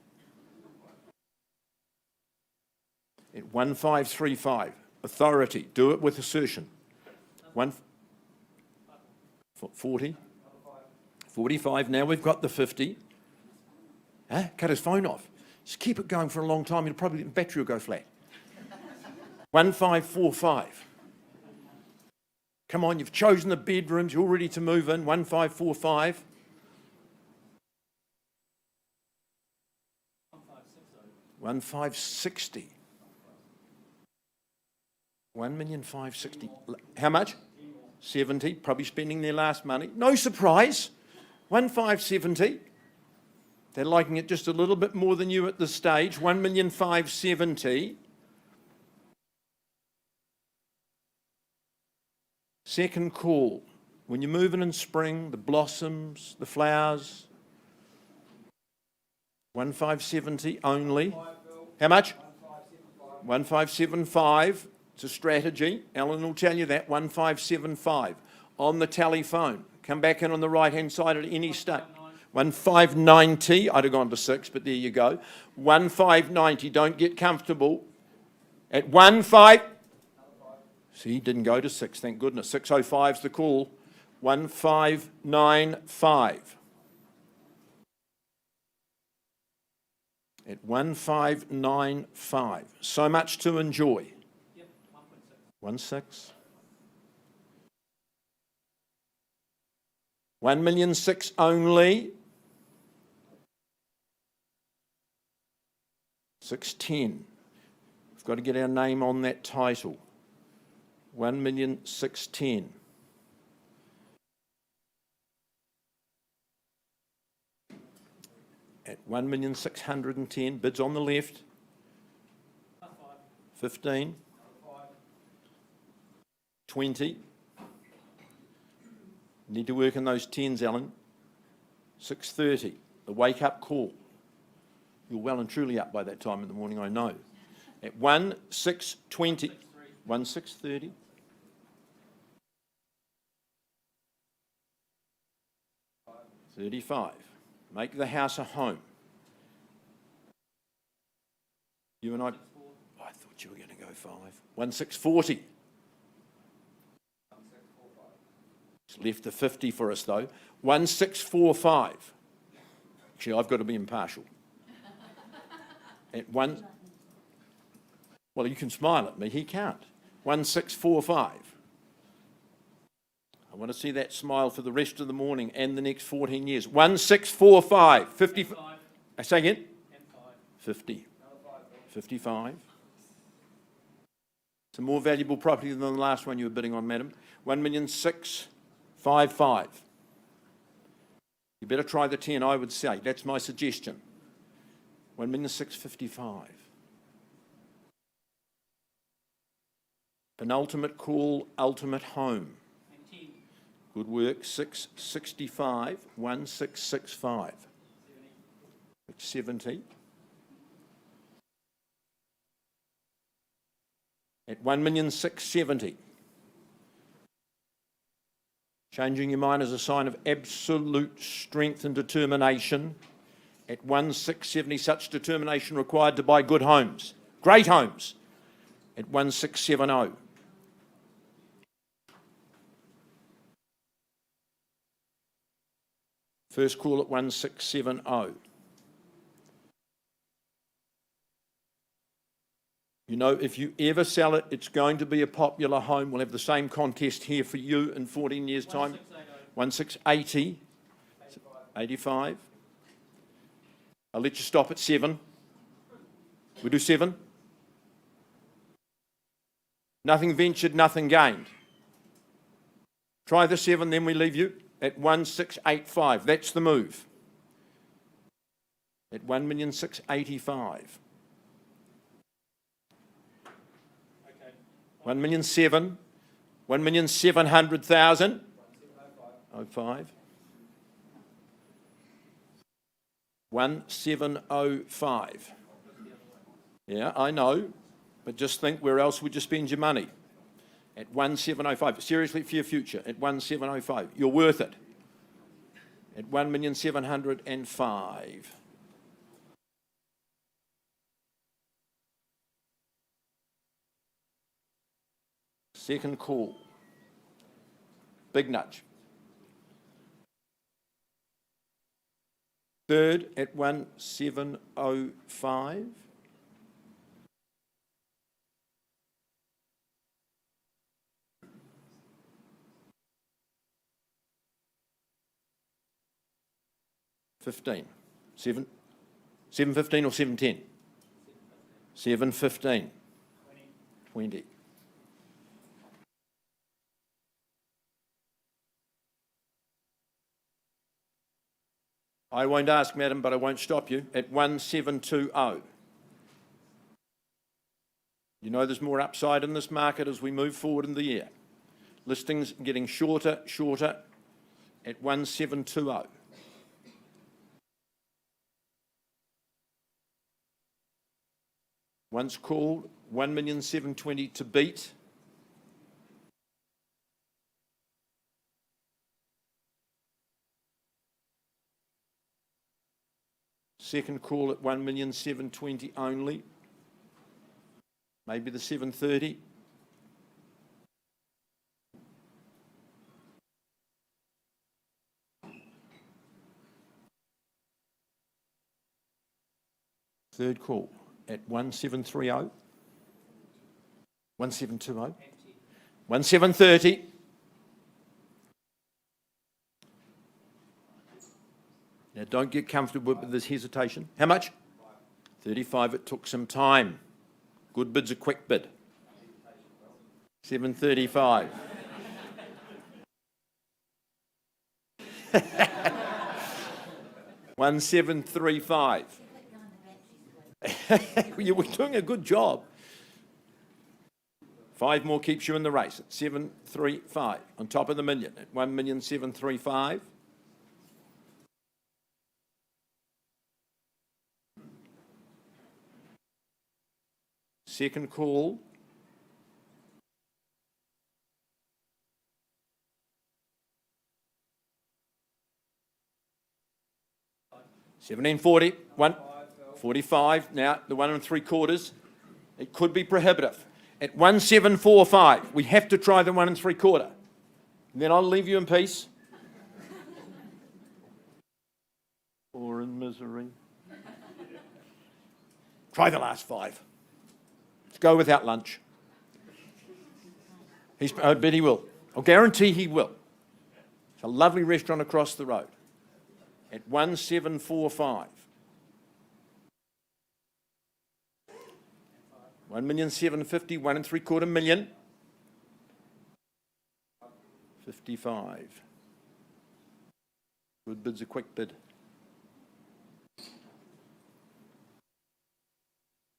At 1,535. Authority. Do it with assertion. 40. 45. Now we've got the 50. Huh? Cut his phone off. Just keep it going for a long time. It'll probably, the battery will go flat. 1,545. Come on, you've chosen the bedrooms. You're ready to move in. 1,545. 1,560. 1,560,000. How much? 70. Probably spending their last money. No surprise. 1,570. They're liking it just a little bit more than you at this stage. 1,570,000. Second call. When you're moving in spring, the blossoms, the flowers. 1,570 only. How much? 1,575. It's a strategy. Alan will tell you that. 1,575 on the telephone. Come back in on the right-hand side at any stage. 1,590. I'd have gone to 6, but there you go. 1,590. Don't get comfortable. At 1,5. See, didn't go to 6. Thank goodness. 605's the call. 1,595. At 1,595. So much to enjoy. 1.6. 1,600,000 only. 610. We've got to get our name on that title. 1,610,000. At 1,610,000. Bids on the left. 15. 20. Need to work in those 10s, Alan. 6:30. The wake-up call. You're well and truly up by that time in the morning, I know. At 1,620. 1,630. 35. Make the house a home. You and I thought you were going to go 5. 1,640. It's left the 50 for us though. 1,645. Actually, I've got to be impartial. At one, well, you can smile at me. He can't. 1,645. I want to see that smile for the rest of the morning and the next 14 years. 1,645. 50. Say again. 50. 55. It's a more valuable property than the last one you were bidding on, madam. 1,645,000. 5.5. You better try the 10, I would say. That's my suggestion. 1,655,000. Penultimate call, ultimate home. Good work. 665, 1665. 670. At 1,670,000. Changing your mind is a sign of absolute strength and determination. At 1,670,000, such determination required to buy good homes, great homes. At 1,670,000. First call at 1,670,000. You know, if you ever sell it, it's going to be a popular home. We'll have the same contest here for you in 14 years' time. 1,680,000. 85. I'll let you stop at 7. We do 7. Nothing ventured, nothing gained. Try the 7, then we leave you at 1,685,000. That's the move. At 1,685,000. 1,700,000. 1,700,000. 05. 1,705. Yeah, I know, but just think where else would you spend your money? At 1,705. Seriously, for your future, at 1,705. You're worth it. At 1,705,000. Second call. Big nudge. Third at 1,705,000. $15. 7.15 or 7.10? 7.15. 20. I won't ask, madam, but I won't stop you. At 1,720. You know there's more upside in this market as we move forward in the year. Listings getting shorter at 1,720. Once called, 1,720,000 to beat. Second call at 1,720,000 only. Maybe the 730. Third call at 1,730. 1,720. 1,730. Now, don't get comfortable with this hesitation. How much? 35. It took some time. Good bid's a quick bid. 735. $1,735. We're doing a good job. 5 more keeps you in the race at 735 on top of the million at 1,735,000. Second call. $1,740. 145. Now the 1 3/4. It could be prohibitive. At 1,745. We have to try the 1 3/4. Then I'll leave you in peace. Or in misery. Try the last 5. Let's go without lunch. I bet he will. I'll guarantee he will. It's a lovely restaurant across the road. At 1,745. 1,750,000, 1 3/4 million. 55. Good bid's a quick bid.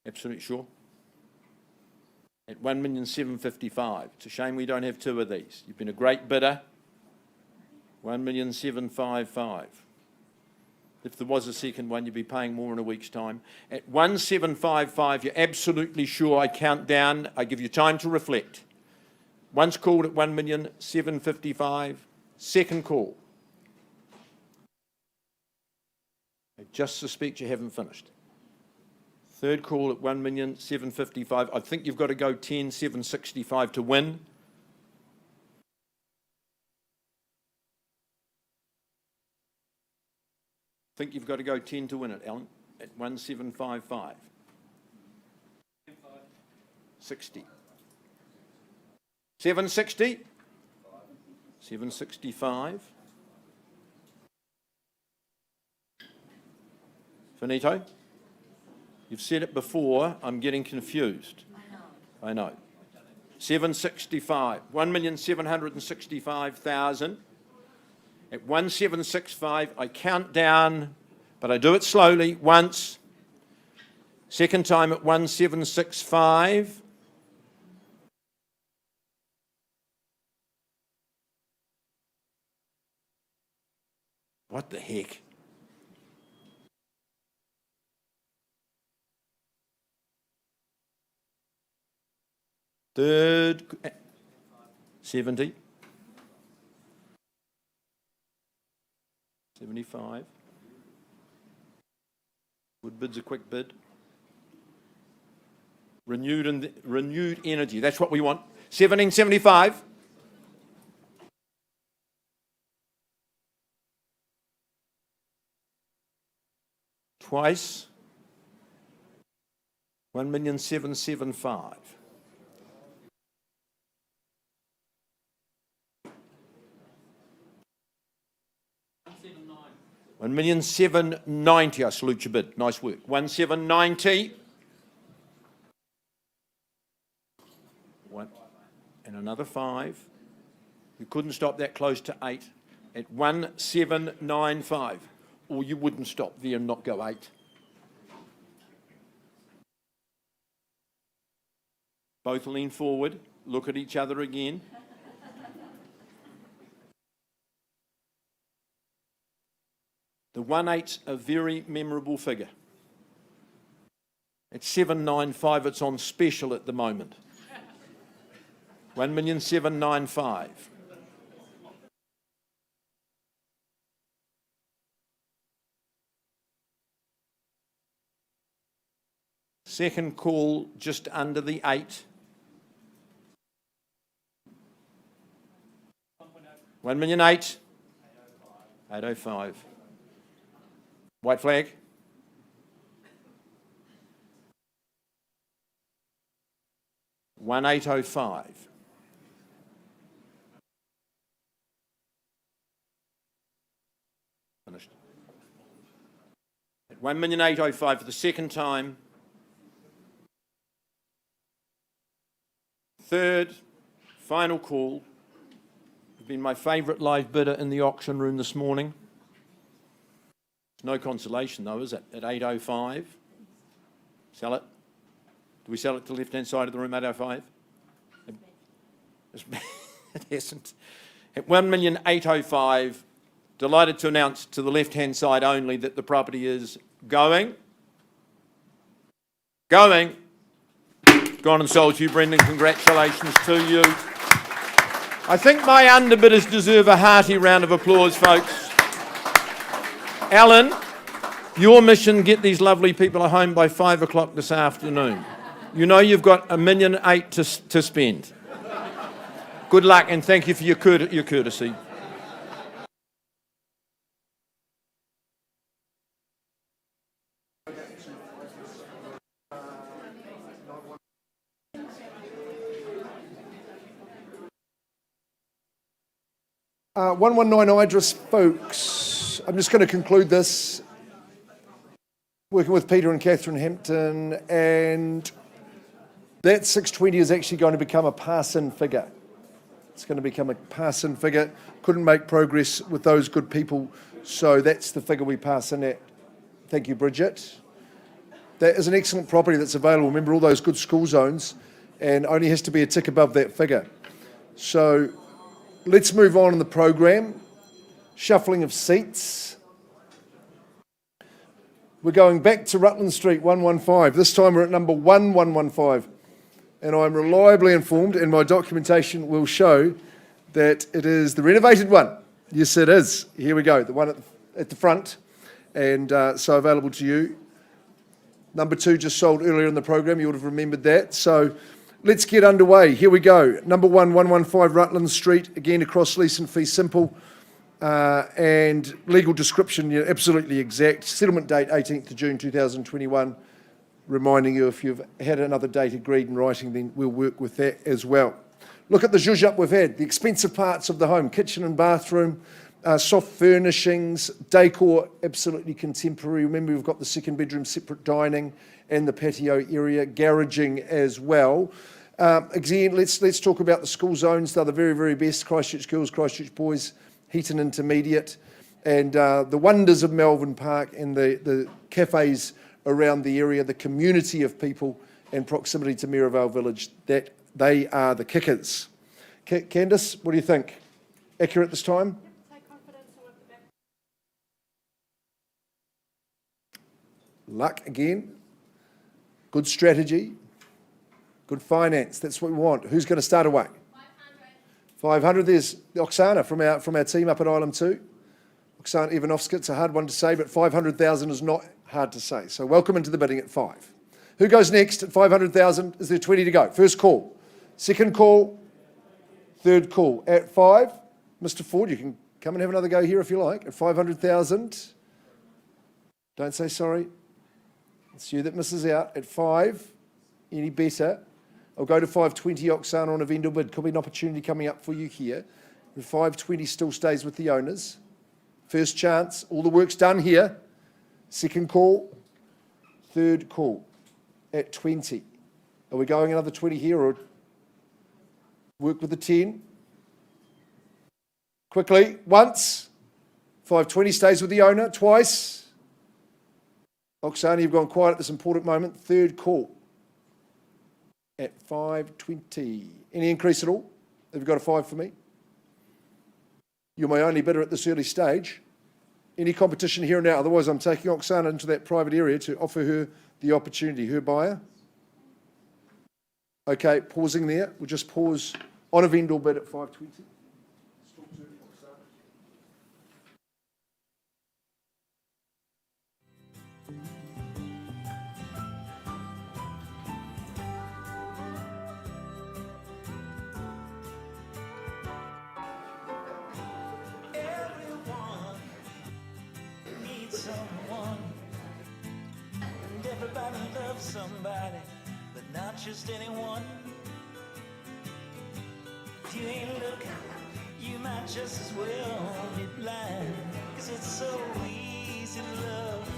Absolutely sure. At 1,755,000. It's a shame we don't have two of these. You've been a great bidder. 1,755,000. If there was a second one, you'd be paying more in a week's time. At 1,755,000, you're absolutely sure. I count down. I give you time to reflect. Once called at 1,755,000. Second call. I just suspect you haven't finished. Third call at 1,755,000. I think you've got to go 10,765 to win. I think you've got to go 10 to win it, Alan, at 1,755. 60. 760. 765. Finito? You've said it before, I'm getting confused. I know. 765, 1,765,000. At 1,765, I count down, but I do it slowly, once. Second time at 1,765. What the heck? Third, 70. 75. Good bid's a quick bid. Renewed energy. That's what we want. 1775. Twice. 1,775,000. 1,790,000. I salute your bid. Nice work. 1,790,000. One. And another 5. You couldn't stop that close to 8 at 1,795,000. Or you wouldn't stop there and not go 8. Both lean forward. Look at each other again. The 1/8's a very memorable figure. At 795, it's on special at the moment. 1,795,000. Second call just under the 8. 1,008,000. 805. White flag. $1,805. Finished. At 1,805,000 for the second time. Third, final call. You've been my favourite live bidder in the auction room this morning. No consolation though, is it? At 805. Sell it. Do we sell it to the left-hand side of the room, 805? It hasn't. At 1,805,000, delighted to announce to the left-hand side only that the property is going. Gone and sold to you, Brendan. Congratulations to you. I think my underbidders deserve a hearty round of applause, folks. Alan, your mission, get these lovely people home by 5 o'clock this afternoon. You know you've got $1,800,000 to spend. Good luck and thank you for your courtesy. Uh, 119 Idris, folks. I'm just going to conclude this, working with Peter and Catherine Hampton, and that 620 is actually going to become a pass-in figure. It's going to become a pass-in figure. Couldn't make progress with those good people, so that's the figure we pass in at. Thank you, Bridget. That is an excellent property that's available. Remember all those good school zones, and only has to be a tick above that figure. So let's move on in the program. Shuffling of seats. We're going back to Rutland Street 115. This time we're at number 1115. And I'm reliably informed, and my documentation will show that it is the renovated one. Yes, it is. Here we go, the one at the front, and so available to you. Number 2 just sold earlier in the program. You would have remembered that. So let's get underway. Here we go. Number 1115 Rutland Street, again across lease and fee simple, and legal description, absolutely exact. Settlement date 18th of June 2021. Reminding you, if you've had another date agreed in writing, then we'll work with that as well. Look at the zhuzh up we've had, the expensive parts of the home, kitchen and bathroom, soft furnishings, decor, absolutely contemporary. Remember, we've got the second bedroom, separate dining, and the patio area, garaging as well. Again, let's talk about the school zones. They're the very, very best. Christchurch girls, Christchurch boys, Heaton Intermediate, and the wonders of Melbourne Park and the cafes around the area, the community of people and proximity to Maryvale Village, that they are the kickers. Candice, what do you think? Accurate this time? Take confidence and work the back. Luck again. Good strategy. Good finance. That's what we want. Who's going to start away? 500. There's Oksana from our team up at Island 2. Oksana Ivanovska, it's a hard one to say, but 500,000 is not hard to say. So welcome into the bidding at 5. Who goes next at 500,000? Is there 20 to go? First call. Second call. Third call. At 5, Mr. Ford, you can come and have another go here if you like. At 500,000. Don't say sorry. It's you that misses out. At 5, any better? I'll go to 520, Oksana, on a vendor bid. Could be an opportunity coming up for you here. The 520 still stays with the owners. First chance. All the work's done here. Second call. Third call. At 20. Are we going another 20 here or work with the 10? Quickly. Once. 520 stays with the owner. Twice. Oksana, you've gone quiet at this important moment. Third call. At 520. Any increase at all? Have you got a 5 for me? You're my only bidder at this early stage. Any competition here and now? Otherwise, I'm taking Oksana into that private area to offer her the opportunity. Her buyer? Okay, pausing there. We'll just pause on a vendor bid at 520. Everyone needs someone, and everybody loves somebody, but not just anyone. If you ain't looking, you might just as well be blind, 'cause it's so easy to love,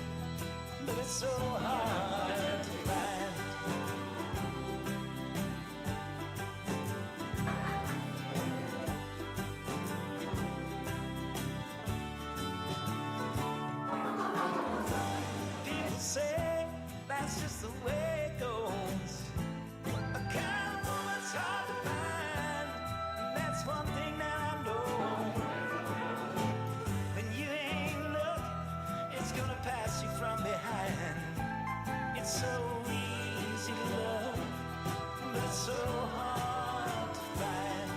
but it's so hard to find. People say that's just the way it goes. A kind of woman's hard to find, and that's one thing that I know. When you ain't look, it's gonna pass you from behind. It's so easy to love, but it's so hard to find.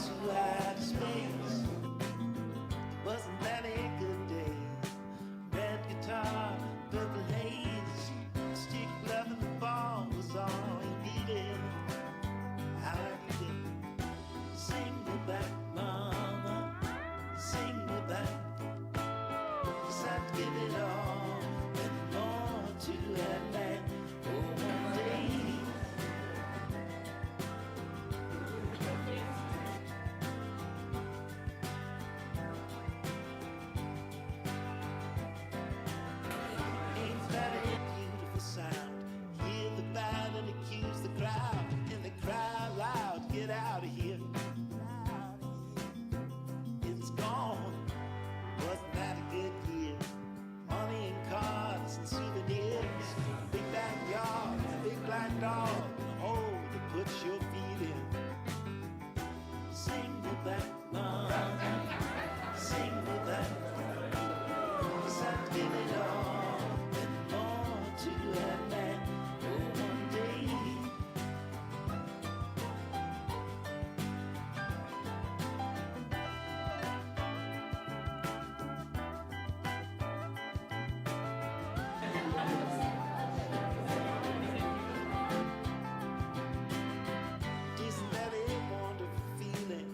to outer space. Wasn't that a good day? Red guitar, purple haze, stick glove and the ball was all you needed. How you did. Sing me back, mama, sing me back. 'Cause I'd give it all and more to have that. Oh, one day. Ain't that a beautiful sound? Hear the band and accuse the crowd, and the crowd loud, get out of here. It's gone. Wasn't that a good year? Money and cards and souvenirs. Big backyard, big black dog, and a hole to put your feet in. Sing me back, mama, sing me back. 'Cause I'd give it all and more to have that. Oh, one day. Isn't that a wonderful feeling?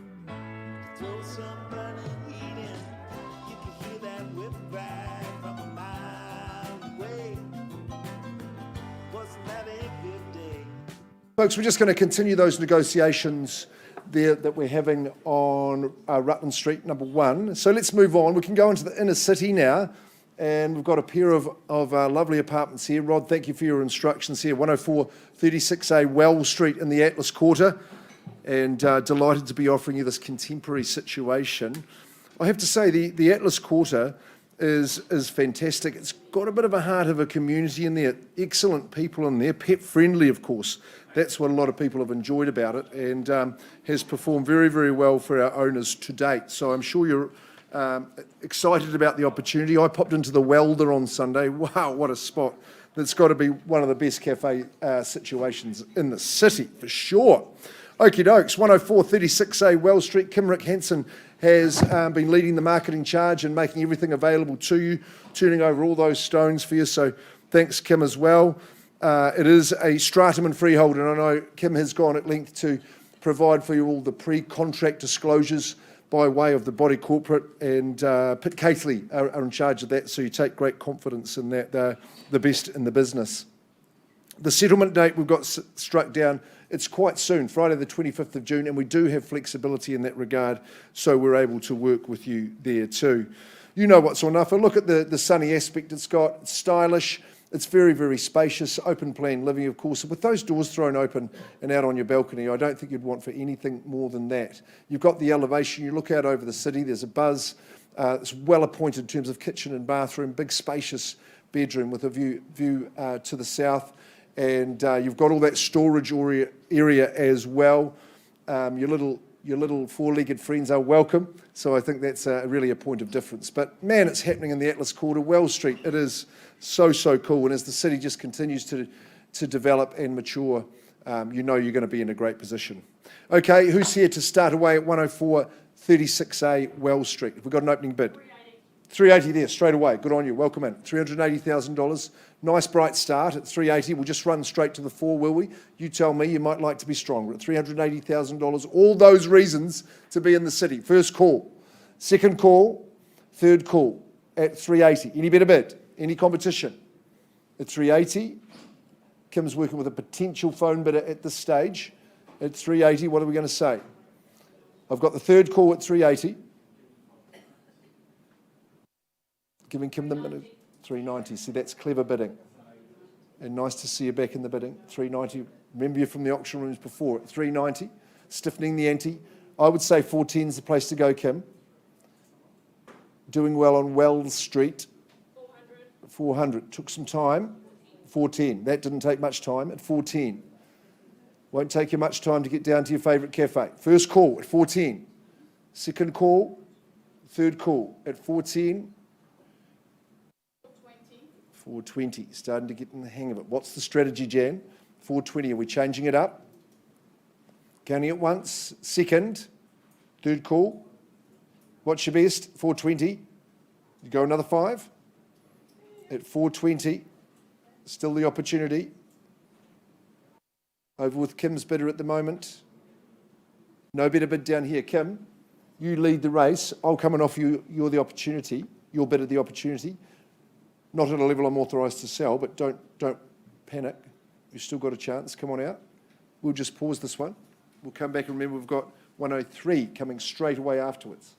To throw some burning heat in. You can hear that whip cry from a mile away. Wasn't that a good day? Folks, we're just going to continue those negotiations there that we're having on Rutland Street, number 1. So let's move on. We can go into the inner city now, and we've got a pair of lovely apartments here. Rod, thank you for your instructions here. 104 36A Well Street in the Atlas Quarter, and delighted to be offering you this contemporary situation. I have to say the Atlas Quarter is fantastic. It's got a bit of a heart of a community in there, excellent people in there, pet friendly, of course. That's what a lot of people have enjoyed about it, and has performed very, very well for our owners to date. So I'm sure you're excited about the opportunity. I popped into the Welder on Sunday. Wow, what a spot. That's got to be one of the best cafe situations in the city, for sure. Okie dokes, 104 36A Well Street. Kim Rick Hansen has been leading the marketing charge and making everything available to you, turning over all those stones for you. So thanks, Kim, as well. It is a stratum and freehold, and I know Kim has gone at length to provide for you all the pre-contract disclosures by way of the body corporate, and Pitt Caithley are in charge of that, so you take great confidence in that. They're the best in the business. The settlement date we've got struck down, it's quite soon, Friday the 25th of June, and we do have flexibility in that regard, so we're able to work with you there too. You know what's on offer. Look at the sunny aspect it's got. It's stylish. It's very, very spacious, open plan living, of course. With those doors thrown open and out on your balcony, I don't think you'd want for anything more than that. You've got the elevation. You look out over the city. There's a buzz. It's well appointed in terms of kitchen and bathroom, big spacious bedroom with a view to the south. And you've got all that storage area as well. Your little four-legged friends are welcome. So I think that's really a point of difference. But man, it's happening in the Atlas Quarter, Wells Street. It is so cool. And as the city just continues to develop and mature, you know you're going to be in a great position. Okay, who's here to start away at 104 36A Wells Street? Have we got an opening bid? 380 there, straight away. Good on you. Welcome in. $380,000. Nice bright start at 380. We'll just run straight to the 4, will we? You tell me. You might like to be stronger. At $380,000, all those reasons to be in the city. First call, second call, third call at 380. Any better bid? Any competition? At 380. Kim's working with a potential phone bidder at this stage. At 380, what are we going to say? I've got the third call at 380. Giving Kim the minute. 390. See, that's clever bidding. And nice to see you back in the bidding. 390. Remember you from the auction rooms before. At 390. Stiffening the ante. I would say 410 is the place to go, Kim. Doing well on Wells Street. 400. Took some time. 410. That didn't take much time. At 410. Won't take you much time to get down to your favourite cafe. First call at 410. Second call. Third call at 410. 420, starting to get in the hang of it. What's the strategy, Jan? 420, are we changing it up? Counting it once, second, Third call. What's your best? 420. You go another 5. At 420. Still the opportunity. Over with Kim's bidder at the moment. No better bid down here. Kim, you lead the race. I'll come and offer you, you're the opportunity. You're bid at the opportunity. Not at a level I'm authorised to sell, but don't panic. You've still got a chance. Come on out. We'll just pause this one. We'll come back and remember we've got 103 coming straight away afterwards.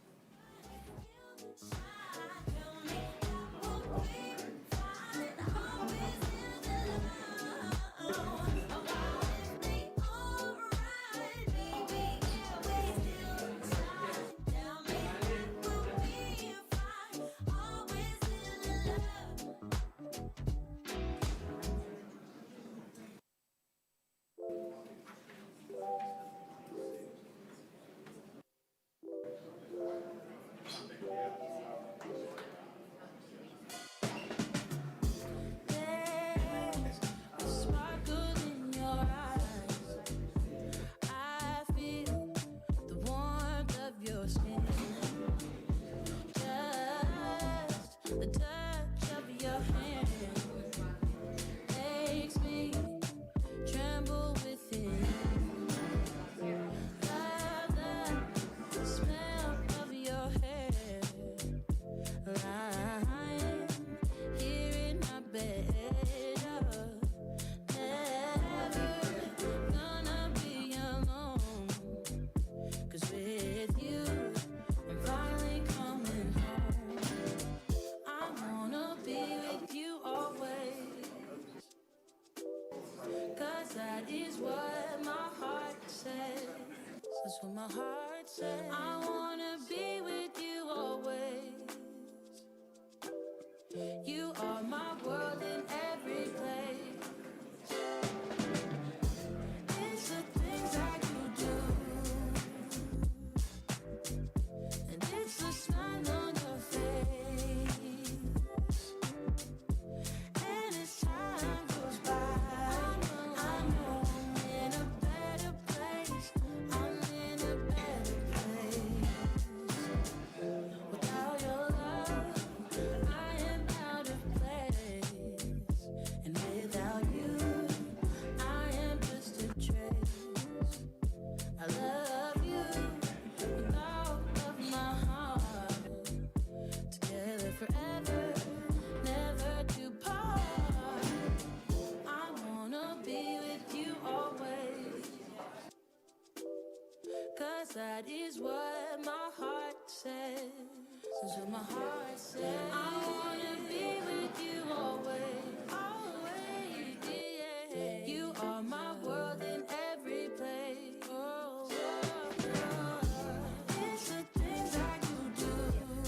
That is what my heart says. That's what my heart says. I wanna be with you always. You are my world in every place. It's the things that you do, and it's the smile on your face. And as time goes by, that is what my heart says. That's what my heart says. I wanna be with you always, always, yeah. You are my world in every place. Oh, it's the things that you do,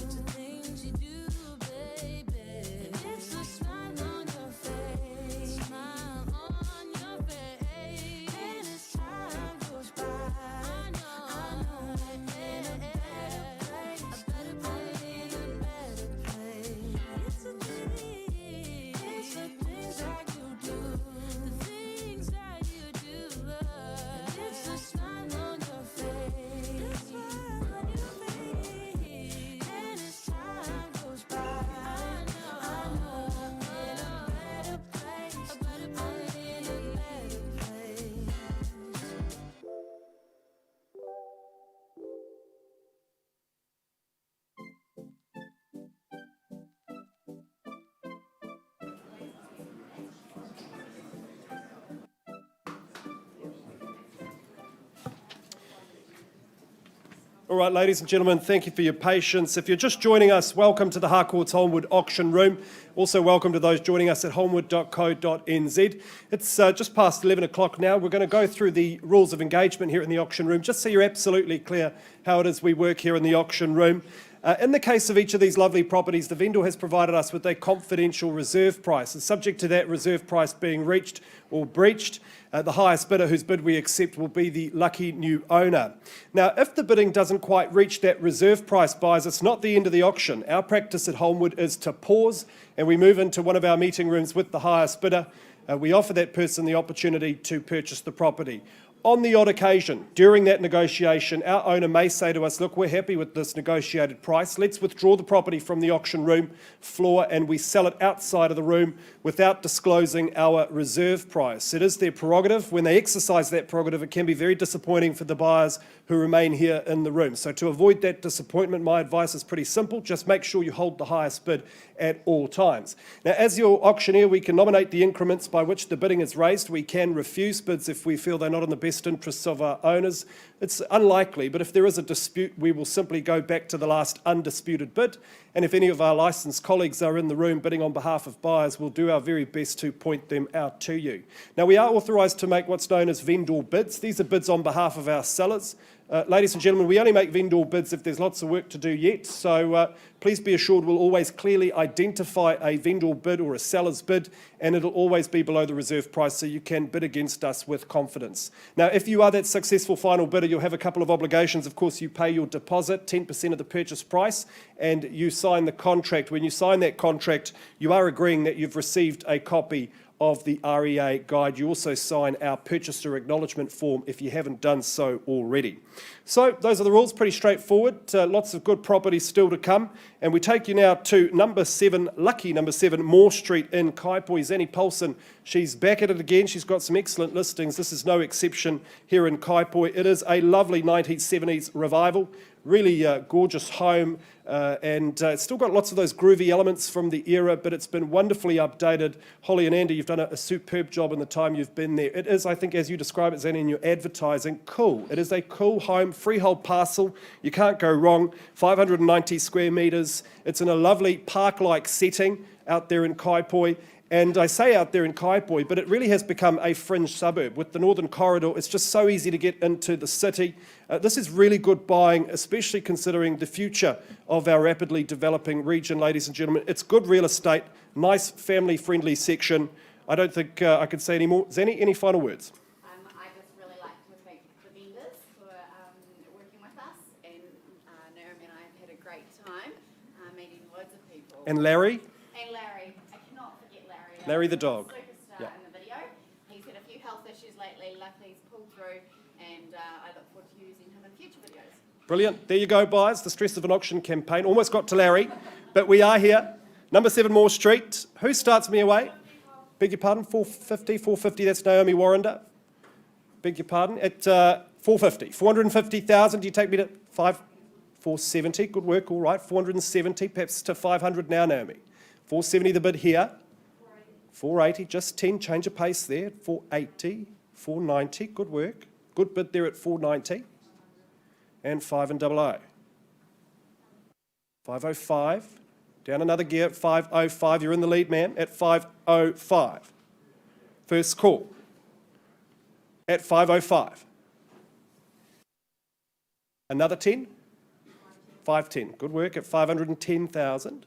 it's the things you do, baby. It's the smile on your face, smile on your face. And as time goes by, All right, ladies and gentlemen, thank you for your patience. If you're just joining us, welcome to the Harcourts Holmwood auction room. Also welcome to those joining us at holmwood.co.nz. It's just past 11 o'clock now. We're going to go through the rules of engagement here in the auction room, just so you're absolutely clear how it is we work here in the auction room. In the case of each of these lovely properties, the vendor has provided us with a confidential reserve price. And subject to that reserve price being reached or breached, the highest bidder whose bid we accept will be the lucky new owner. Now, if the bidding doesn't quite reach that reserve price, buyers, it's not the end of the auction. Our practice at Holmwood is to pause and we move into one of our meeting rooms with the highest bidder. We offer that person the opportunity to purchase the property. on the odd occasion, during that negotiation, our owner may say to us, look, we're happy with this negotiated price. Let's withdraw the property from the auction room floor and we sell it outside of the room without disclosing our reserve price. It is their prerogative. When they exercise that prerogative, it can be very disappointing for the buyers who remain here in the room. So to avoid that disappointment, my advice is pretty simple. Just make sure you hold the highest bid at all times. Now, as your auctioneer, we can nominate the increments by which the bidding is raised. We can refuse bids if we feel they're not in the best interests of our owners. It's unlikely, but if there is a dispute, we will simply go back to the last undisputed bid. And if any of our licensed colleagues are in the room bidding on behalf of buyers, we'll do our very best to point them out to you. Now, we are authorised to make what's known as vendor bids. These are bids on behalf of our sellers. Ladies and gentlemen, we only make vendor bids if there's lots of work to do yet, so please be assured we'll always clearly identify a vendor bid or a seller's bid, and it'll always be below the reserve price, so you can bid against us with confidence. Now, if you are that successful final bidder, you'll have a couple of obligations. Of course, you pay your deposit, 10% of the purchase price, and you sign the contract. When you sign that contract, you are agreeing that you've received a copy of the REA guide. You also sign our purchaser acknowledgement form if you haven't done so already. So those are the rules, pretty straightforward. Lots of good properties still to come. And we take you now to number 7, lucky number 7, Moore Street in Kaipoi. Zanny Paulson, she's back at it again. She's got some excellent listings. This is no exception here in Kaipoi. It is a lovely 1970s revival. Really gorgeous home, and it's still got lots of those groovy elements from the era, but it's been wonderfully updated. Holly and Andy, you've done a superb job in the time you've been there. It is, I think, as you describe it, Zanny, in your advertising, cool. It is a cool home, freehold parcel. You can't go wrong. 590 square metres. It's in a lovely park-like setting out there in Kaipoi. And I say out there in Kaipoi, but it really has become a fringe suburb. With the Northern Corridor, it's just so easy to get into the city. This is really good buying, especially considering the future of our rapidly developing region, ladies and gentlemen. It's good real estate, nice family-friendly section. I don't think I could say any more. Zanny, any final words? I just really like to thank the vendors for working with us, and Naomi and I have had a great time meeting loads of people. And Larry? And Larry. I cannot forget Larry. Larry the dog. Superstar in the video. He's had a few health issues lately. Luckily, he's pulled through, and I look forward to using him in future videos. Brilliant. There you go, buyers. The stress of an auction campaign. Almost got to Larry, but we are here. Number 7 Moore Street. Who starts me away? Beg your pardon? 450. 450. That's Naomi Warrender. Beg your pardon. At 450. 450,000. Do you take me to 470? Good work. All right. 470. Perhaps to 500 now, Naomi. 470 the bid here. 480. Just 10. Change of pace there. 480. 490. Good work. Good bid there at 490. And 5 and 00. 505. Down another gear at 505. You're in the lead, ma'am, at 505. First call at 505. Another 10. 510. Good work at 510,000.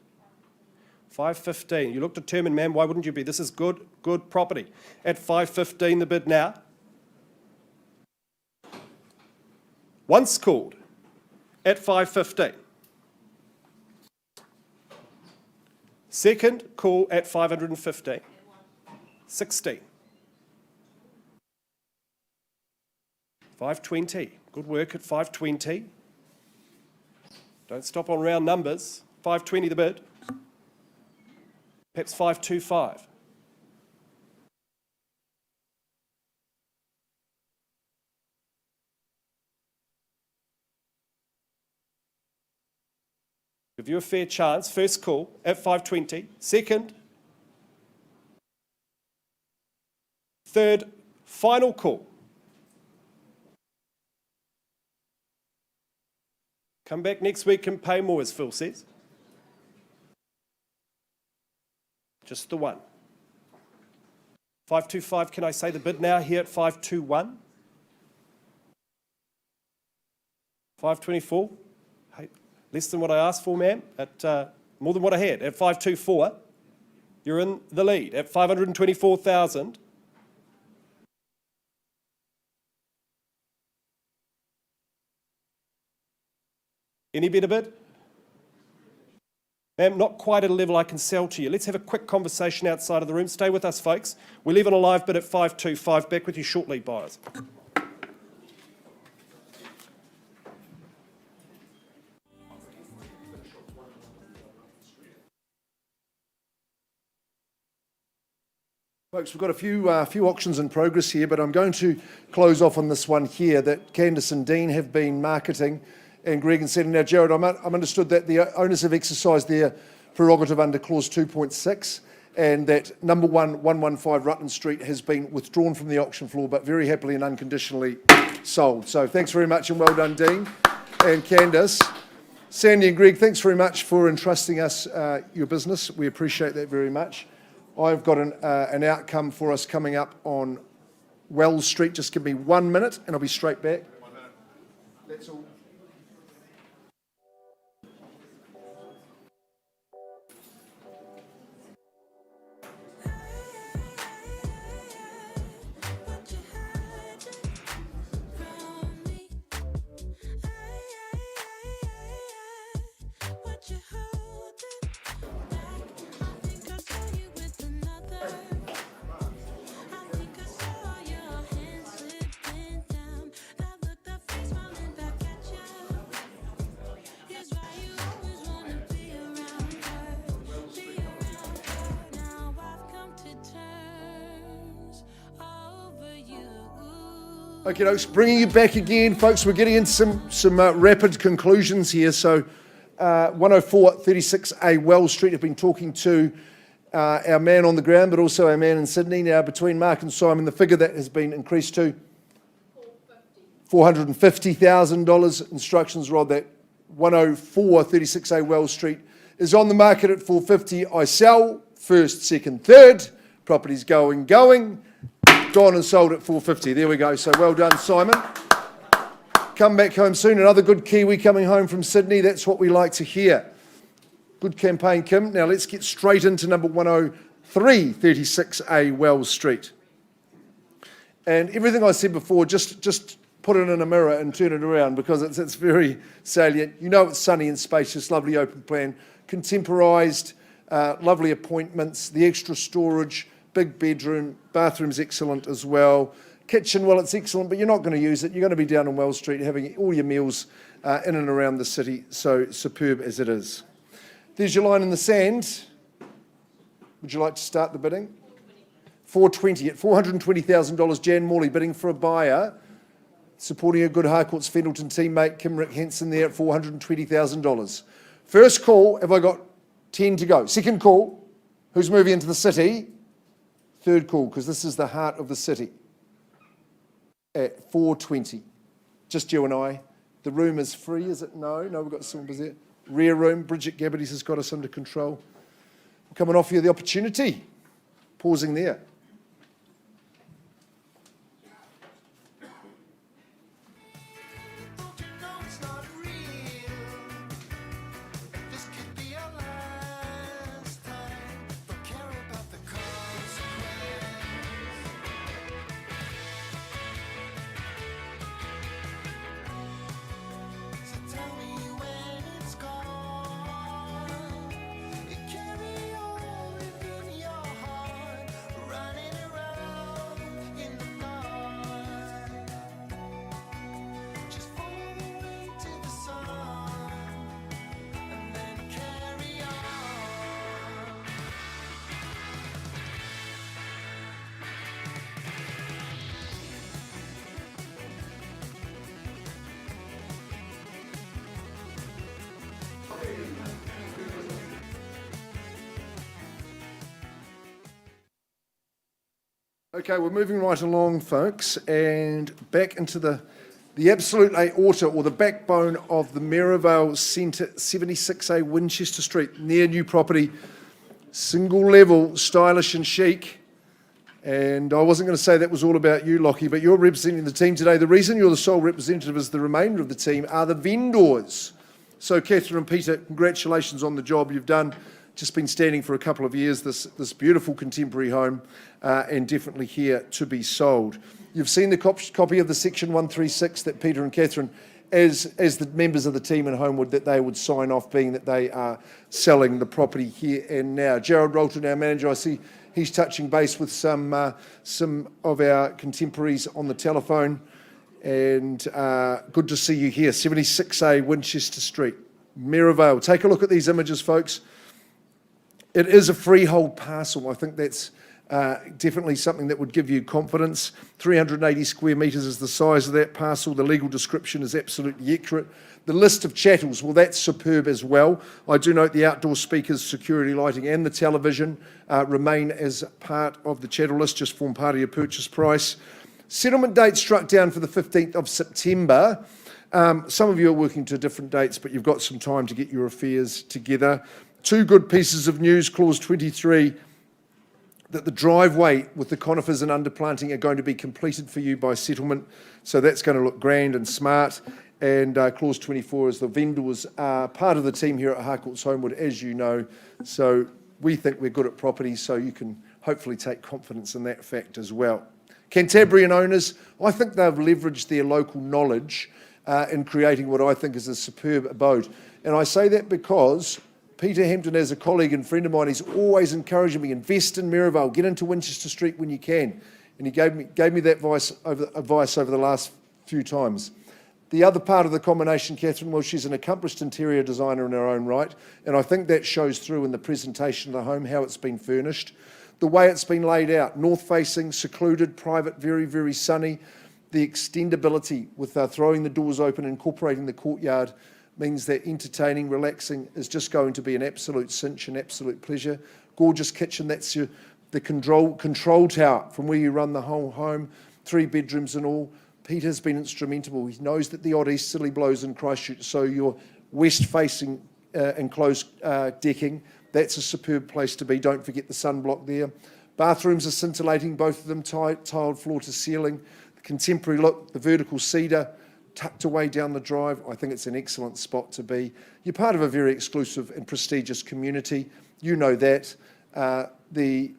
515. You look determined, ma'am. Why wouldn't you be? This is good property. At 515, the bid now. Once called at 515. Second call at 515. 16. 520. Good work at 520. Don't stop on round numbers. 520 the bid. Perhaps 525. Give you a fair chance. First call at 520. Second. Third, final call. Come back next week and pay more, as Phil says. Just the one. 525, can I say the bid now here at 521? 524. Hey, less than what I asked for, ma'am. At more than what I had. At 524, you're in the lead. At 524,000. Any better bid? Ma'am, not quite at a level I can sell to you. Let's have a quick conversation outside of the room. Stay with us, folks. We leave on a live bid at 525. Back with you shortly, buyers. Folks, we've got a few auctions in progress here, but I'm going to close off on this one here that Candice and Dean have been marketing, and Greg and Sydney. Now, Jared, I'm understood that the owners have exercised their prerogative under clause 2.6, and that number 115 Rutland Street has been withdrawn from the auction floor, but very happily and unconditionally sold. So thanks very much, and well done, Dean and Candice. Sandy and Greg, thanks very much for entrusting us your business. We appreciate that very much. I've got an outcome for us coming up on Wells Street. Just give me 1 minute and I'll be straight back. 1 minute. That's all. Okay, folks, bringing you back again, folks. We're getting into some rapid conclusions here. So, 104-36A Wells Street. I've been talking to our man on the ground, but also our man in Sydney. Now, between Mark and Simon, the figure that has been increased to $450,000. Instructions, Rod, that 104-36A Wells Street is on the market at $450,000. I sell first, second, third. Property's going. Gone and sold at $450,000. There we go. So well done, Simon. Come back home soon. Another good Kiwi coming home from Sydney. That's what we like to hear. Good campaign, Kim. Now let's get straight into number 103-36A Wells Street. And everything I said before, just put it in a mirror and turn it around, because it's very salient. You know, it's sunny and spacious, lovely open plan, contemporised, lovely appointments, the extra storage, big bedroom, bathroom's excellent as well. Kitchen, well, it's excellent, but you're not going to use it. You're going to be down on Wells Street having all your meals in and around the city, so superb as it is. There's your line in the sand. Would you like to start the bidding? $420,000 at $420,000. Jan Morley bidding for a buyer, supporting a good Harcourts Fendleton teammate, Kim Rick Henson, there at $420,000. First call, have I got 10 to go? Second call, who's moving into the city? Third call, because this is the heart of the city, at $420,000. Just you and I. The room is free, is it? No, we've got some there. Rear room, Bridget Gabbity's has got us under control. We're coming off you the opportunity. Pausing there. Okay, we're moving right along, folks, and back into the absolute aorta, or the backbone of the Merivale Centre, 76A Winchester Street, near new property, single level, stylish and chic. And I wasn't going to say that was all about you, Lockie, but you're representing the team today. The reason you're the sole representative as the remainder of the team are the vendors. So Catherine and Peter, congratulations on the job you've done. Just been standing for a couple of years, this beautiful contemporary home, and definitely here to be sold. You've seen the copy of the Section 136 that Peter and Catherine, as the members of the team in Holmwood, that they would sign off, being that they are selling the property here and now. Gerald Rolton, our manager, I see he's touching base with some of our contemporaries on the telephone, and good to see you here. 76A Winchester Street, Merivale. Take a look at these images, folks. It is a freehold parcel. I think that's Definitely something that would give you confidence. 380 square metres is the size of that parcel. The legal description is absolutely accurate. The list of chattels, well, that's superb as well. I do note the outdoor speakers, security lighting and the television remain as part of the chattel list, just form part of your purchase price. Settlement date struck down for the 15th of September. Some of you are working to different dates, but you've got some time to get your affairs together. Two good pieces of news, clause 23, that the driveway with the conifers and underplanting are going to be completed for you by settlement. So that's going to look grand and smart. And clause 24 is the vendors are part of the team here at Harcourts Holmwood, as you know. So we think we're good at property, so you can hopefully take confidence in that fact as well. Cantabrian owners, I think they've leveraged their local knowledge in creating what I think is a superb abode. And I say that because Peter Hampton, as a colleague and friend of mine, he's always encouraging me, invest in Maryvale, get into Winchester Street when you can. And he gave me that advice over the last few times. The other part of the combination, Catherine, well, she's an accomplished interior designer in her own right, and I think that shows through in the presentation of the home, how it's been furnished. The way it's been laid out, north-facing, secluded, private, very, very sunny. The extendability with throwing the doors open, incorporating the courtyard, means that entertaining, relaxing is just going to be an absolute cinch, an absolute pleasure. Gorgeous kitchen, that's the control tower from where you run the whole home, 3 bedrooms and all. Peter's been instrumental. He knows that the odd easterly blows in Christchurch, so your west-facing enclosed decking, that's a superb place to be. Don't forget the sunblock there. Bathrooms are scintillating, both of them tiled floor to ceiling. The contemporary look, the vertical cedar, tucked away down the drive. I think it's an excellent spot to be. You're part of a very exclusive and prestigious community. You know that. The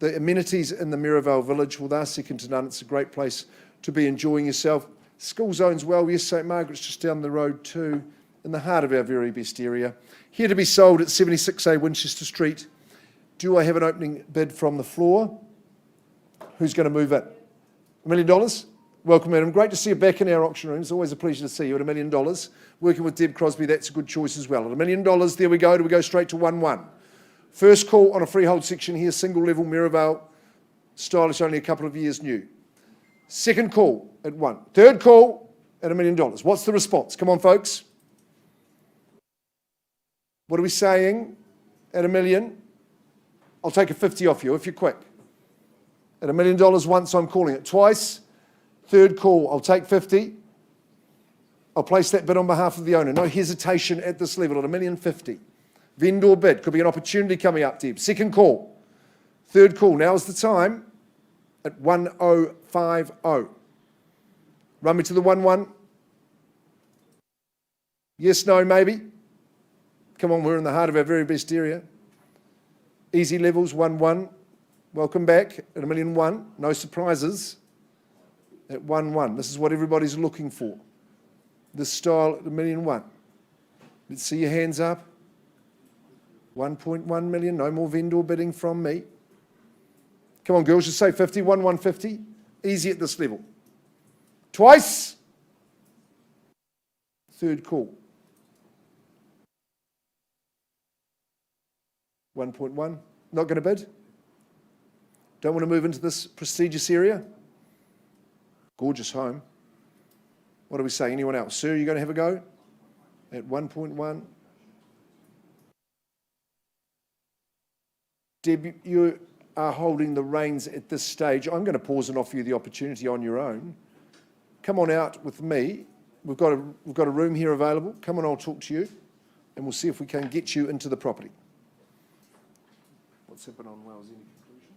amenities in the Maryvale village, well, they're second to none. It's a great place to be enjoying yourself. School zones well, yes, St Margaret's just down the road too, in the heart of our very best area. Here to be sold at 76A Winchester Street. Do I have an opening bid from the floor? Who's going to move in? $1 million? Welcome, madam. Great to see you back in our auction room. It's always a pleasure to see you at $1 million. Working with Deb Crosby, that's a good choice as well. At $1 million, there we go. Do we go straight to 1-1? First call on a freehold section here, single level Maryvale. Stylish, only a couple of years new. Second call at 1. Third call at $1 million. What's the response? Come on, folks. What are we saying at $1 million? I'll take a 50 off you if you're quick. At $1 million once, I'm calling it twice. Third call, I'll take 50. I'll place that bid on behalf of the owner. No hesitation at this level at $1,050,000. Vendor bid, could be an opportunity coming up, Deb. Second call. Third call, now's the time at 1050. Run me to the 1-1. Yes, no, maybe. Come on, we're in the heart of our very best area. Easy levels, 1-1. Welcome back at $1,001,000. No surprises at 1-1. This is what everybody's looking for. This style at $1,001,000. Let's see your hands up. 1.1 million. No more vendor bidding from me. Come on, girls, just say 50. 150. Easy at this level. Twice. Third call. 1.1. Not going to bid? Don't want to move into this prestigious area? Gorgeous home. What do we say? Anyone else? Sir, you going to have a go? At 1.1. Deb, you are holding the reins at this stage. I'm going to pause and offer you the opportunity on your own. Come on out with me. We've got a room here available. Come on, I'll talk to you, and we'll see if we can get you into the property. What's happened on Wales? Any conclusion?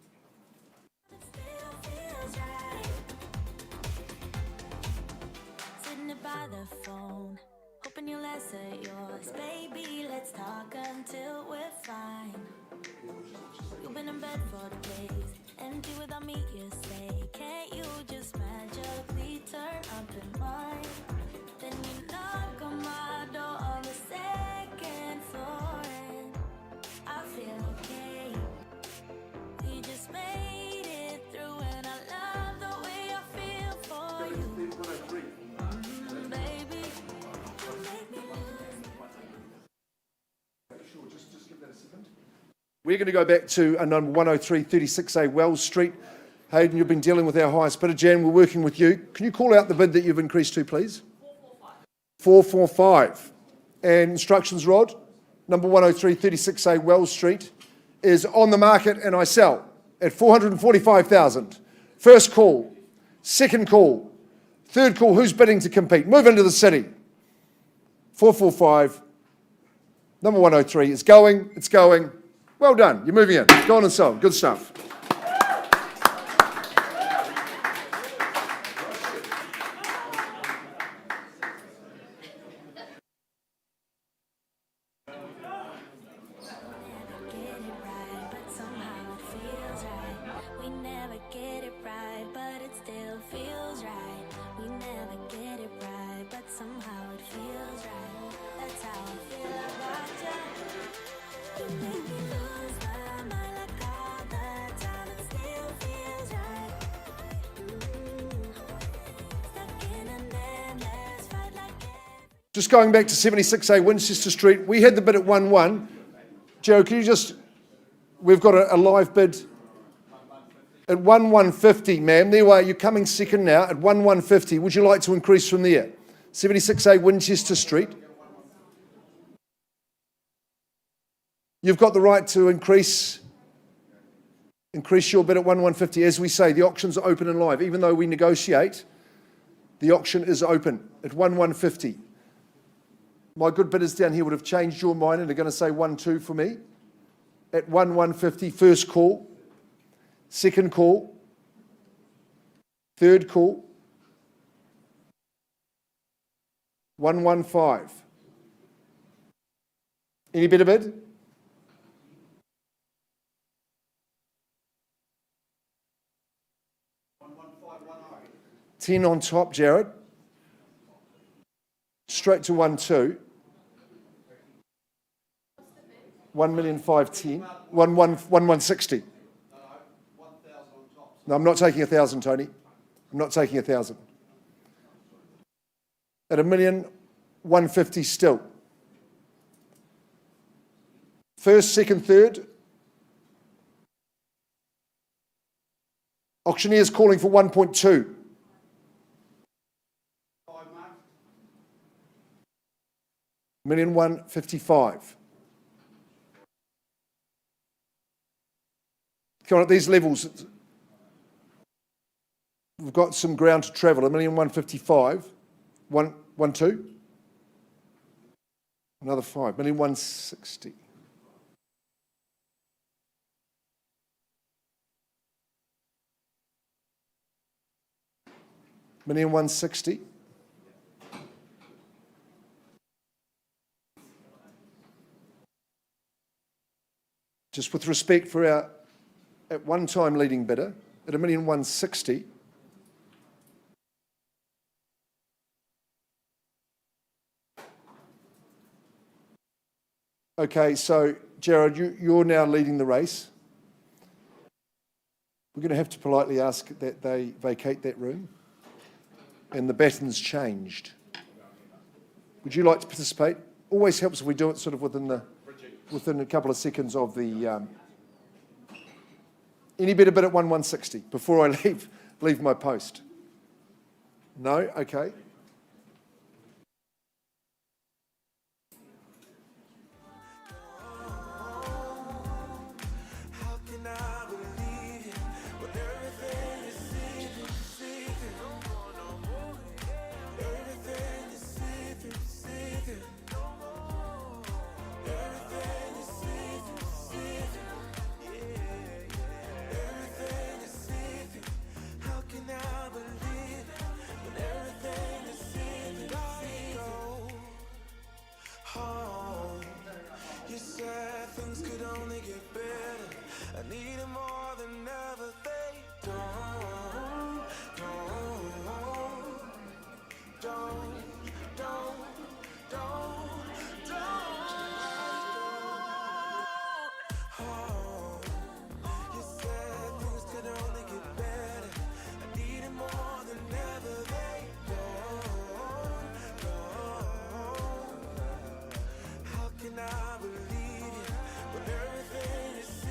Sitting by the phone, hoping you'll answer yours. Baby, let's talk until we're fine. You've been in bed for days, empty without me, you say. Can't you just magically turn up in mine? Then you knock on my door on the second floor, and I feel okay. We just made it through, and I love the way I feel for you. Baby, you make me lose. Sure, just give that a second. We're going to go back to number 103, 36A Wells Street. Hayden, you've been dealing with our highest bidder. Jan, we're working with you. Can you call out the bid that you've increased to, please? 445. And instructions, Rod? Number 103, 36A Wells Street is on the market and I sell at 445,000. First call, second call, third call. Who's bidding to compete? Move into the city. 445. Number 103 is going. It's going. Well done. You're moving in. Go on and sell. Good stuff. Just going back to 76A Winchester Street, we had the bid at 1-1. Joe, can you just, we've got a live bid at 1,150, ma'am. There are, you're coming second now at 1,150. Would you like to increase from there? 76A Winchester Street. You've got the right to increase your bid at 1,150. As we say, the auctions are open and live. Even though we negotiate, the auction is open at 1,150. My good bidders down here would have changed your mind and are going to say 1-2 for me. At 1,150, first call, second call, third call, 115. Any better bid? $10 on top, Jared. Straight to 1-2. 1,510,000. 1,160. No, I'm not taking 1,000, Tony. I'm not taking 1,000. At 1,150,000 still. First, second, third. Auctioneers calling for 1.2. $1,155,000. Come on, at these levels, we've got some ground to travel. 1,155,000. 1-2. Another 5. 1,160,000. $1,160,000. Just with respect for our at one time leading bidder at 1,160,000. Okay, so Jared, you're now leading the race. We're going to have to politely ask that they vacate that room, and the baton's changed. Would you like to participate? Always helps if we do it sort of within a couple of seconds of the. Any better bid at 1,160 before I leave my post? No? Okay. I believe it when everything is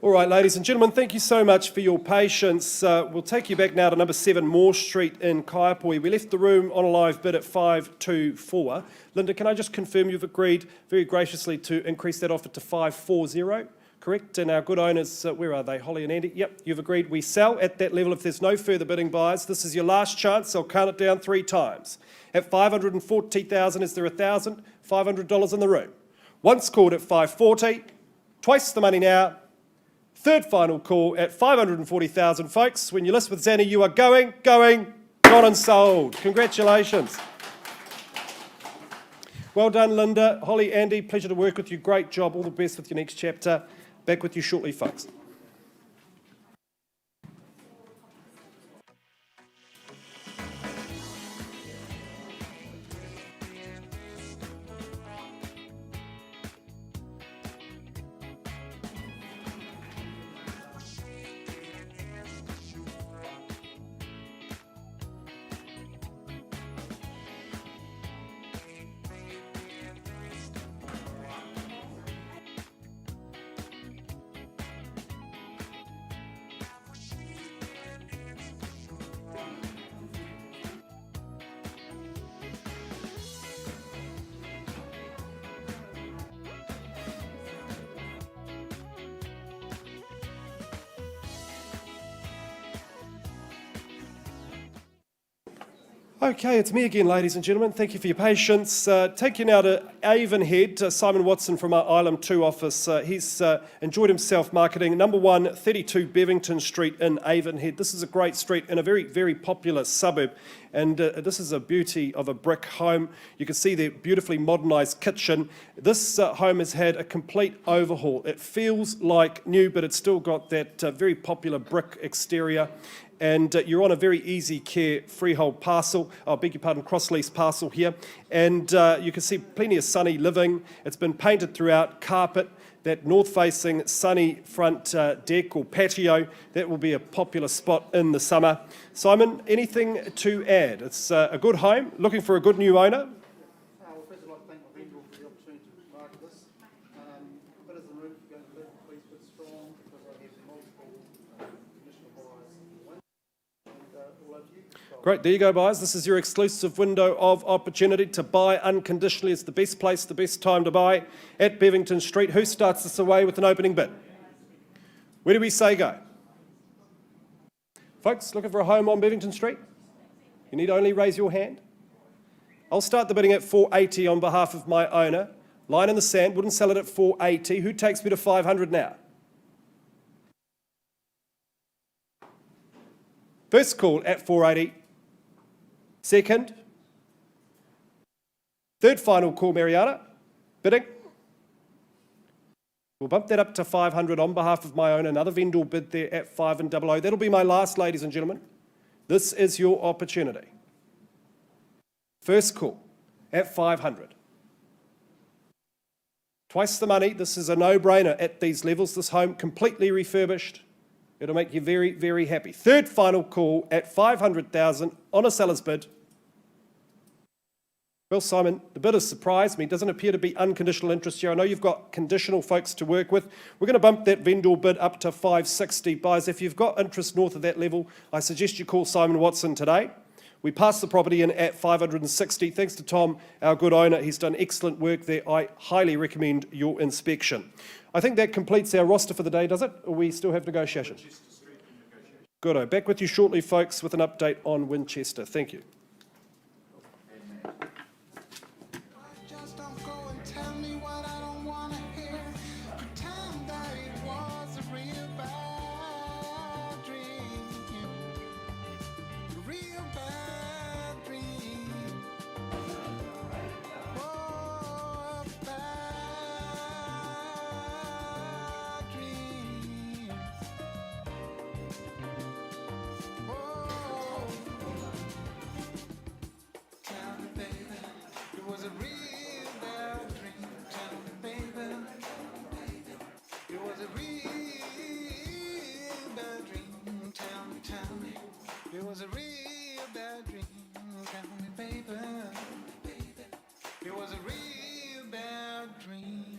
All right, ladies and gentlemen, thank you so much for your patience. We'll take you back now to number 7 Moore Street in Kaiapoi. We left the room on a live bid at 524. Linda, can I just confirm you've agreed very graciously to increase that offer to 540? Correct? And our good owners, where are they? Holly and Andy? Yep, you've agreed we sell at that level if there's no further bidding, buyers. This is your last chance. I'll count it down 3 times. At $540,000, is there $1,500 in the room? Once called at 540, twice the money now. Third final call at 540,000, folks. When you list with Zanny, you are going, gone and sold. Congratulations. Well done, Linda. Holly, Andy, pleasure to work with you. Great job. All the best with your next chapter. Back with you shortly, folks. Okay, it's me again, ladies and gentlemen. Thank you for your patience. Take you now to Avonhead. Simon Watson from our Island 2 office. He's enjoyed himself marketing number 1, 32 Bevington Street in Avonhead. This is a great street in a very, very popular suburb. And this is a beauty of a brick home. You can see the beautifully modernised kitchen. This home has had a complete overhaul. It feels like new, but it's still got that very popular brick exterior. And you're on a very easy care freehold parcel, cross-lease parcel here. And you can see plenty of sunny living. It's been painted throughout, carpet, that north-facing sunny front deck or patio. That will be a popular spot in the summer. Simon, anything to add? It's a good home, looking for a good new owner. Well, first I'd like to thank my vendor for the opportunity to market this. But as the roof going to bid, please bid strong because I have multiple additional buyers. All over to you. Great, there you go, buyers. This is your exclusive window of opportunity to buy unconditionally. It's the best place, the best time to buy at Bevington Street. Who starts this away with an opening bid? Where do we say go? Folks, looking for a home on Bevington Street? You need only raise your hand. I'll start the bidding at 480 on behalf of my owner. Line in the sand, wouldn't sell it at 480. Who takes me to 500 now? First call at 480. Second. Third final call, Mariana. Bidding. We'll bump that up to 500 on behalf of my owner. Another vendor bid there at 500. That'll be my last, ladies and gentlemen. This is your opportunity. First call at 500. Twice the money. This is a no-brainer at these levels. This home completely refurbished. It'll make you very, very happy. Third final call at 500,000 on a seller's bid. Well, Simon, the bid has surprised me. Doesn't appear to be unconditional interest here. I know you've got conditional folks to work with. We're going to bump that vendor bid up to 560. Buyers, if you've got interest north of that level, I suggest you call Simon Watson today. We passed the property in at 560. Thanks to Tom, our good owner. He's done excellent work there. I highly recommend your inspection. I think that completes our roster for the day, does it? Or we still have negotiation? Good-o. Back with you shortly, folks, with an update on Winchester. Thank you. Just don't go and tell me what I don't want to hear. Pretend that it was a real bad dream. A real bad dream. Oh, a bad dream. Oh, tell me, baby, it was a real bad dream. Tell me, baby, it was a real bad dream. Tell me, it was a real bad dream. Tell me, baby, it was a real bad dream.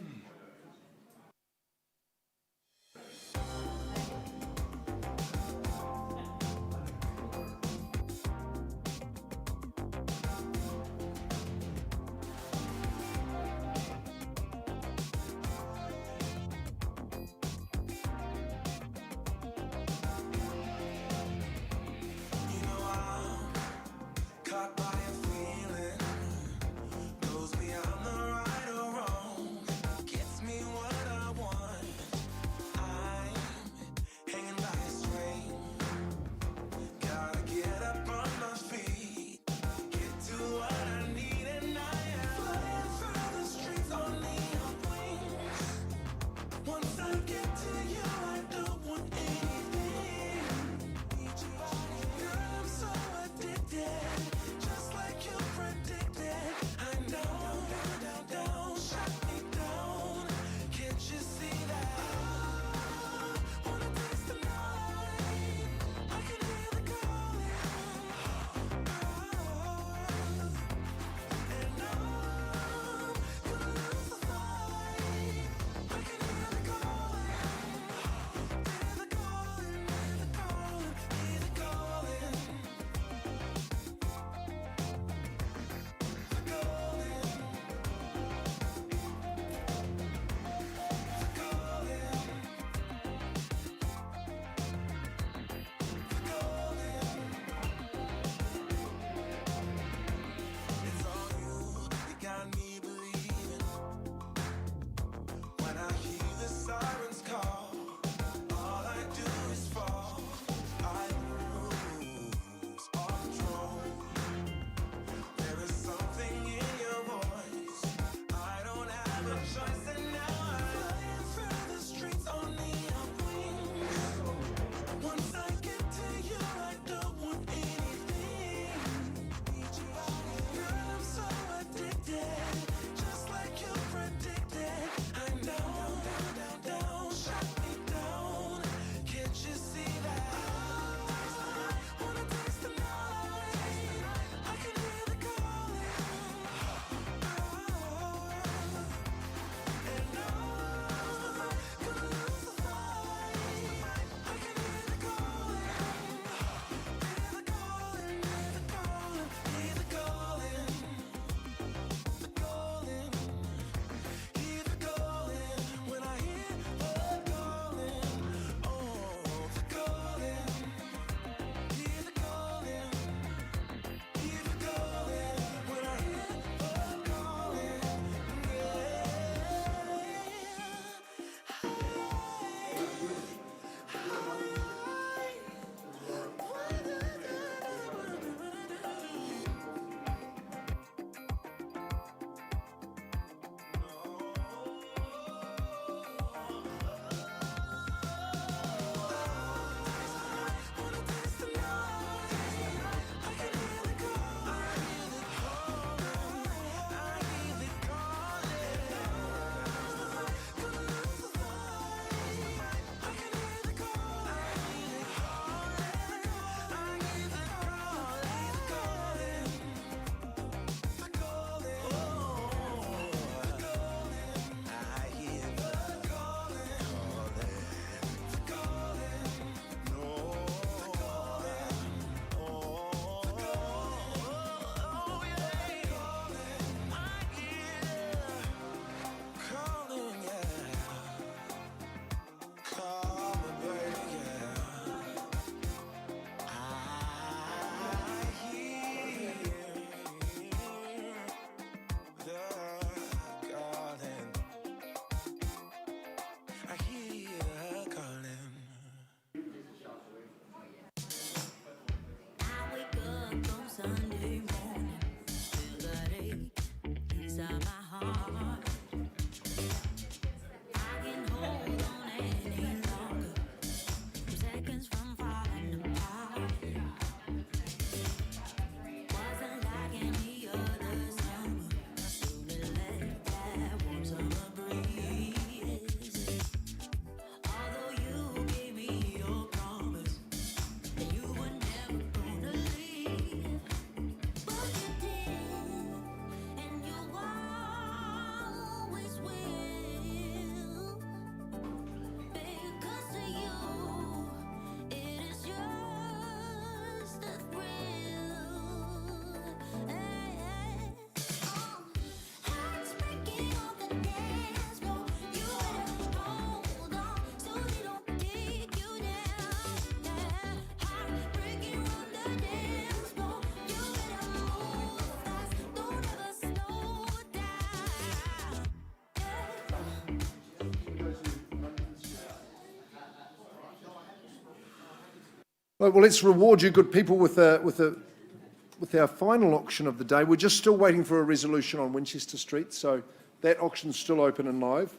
Right, well, let's reward you, good people, with our final auction of the day. We're just still waiting for a resolution on Winchester Street, so that auction's still open and live.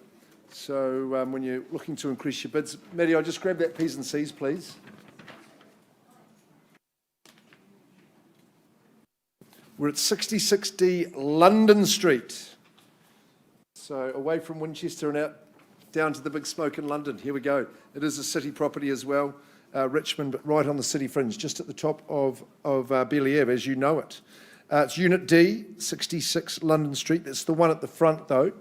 So when you're looking to increase your bids, Maddie, I'll just grab that P's and C's, please. We're at 66D London Street. So away from Winchester and out down to the big smoke in London. Here we go. It is a city property as well. Richmond, but right on the city fringe, just at the top of Bel Ave, as you know it. It's Unit D, 66 London Street. That's the one at the front, though.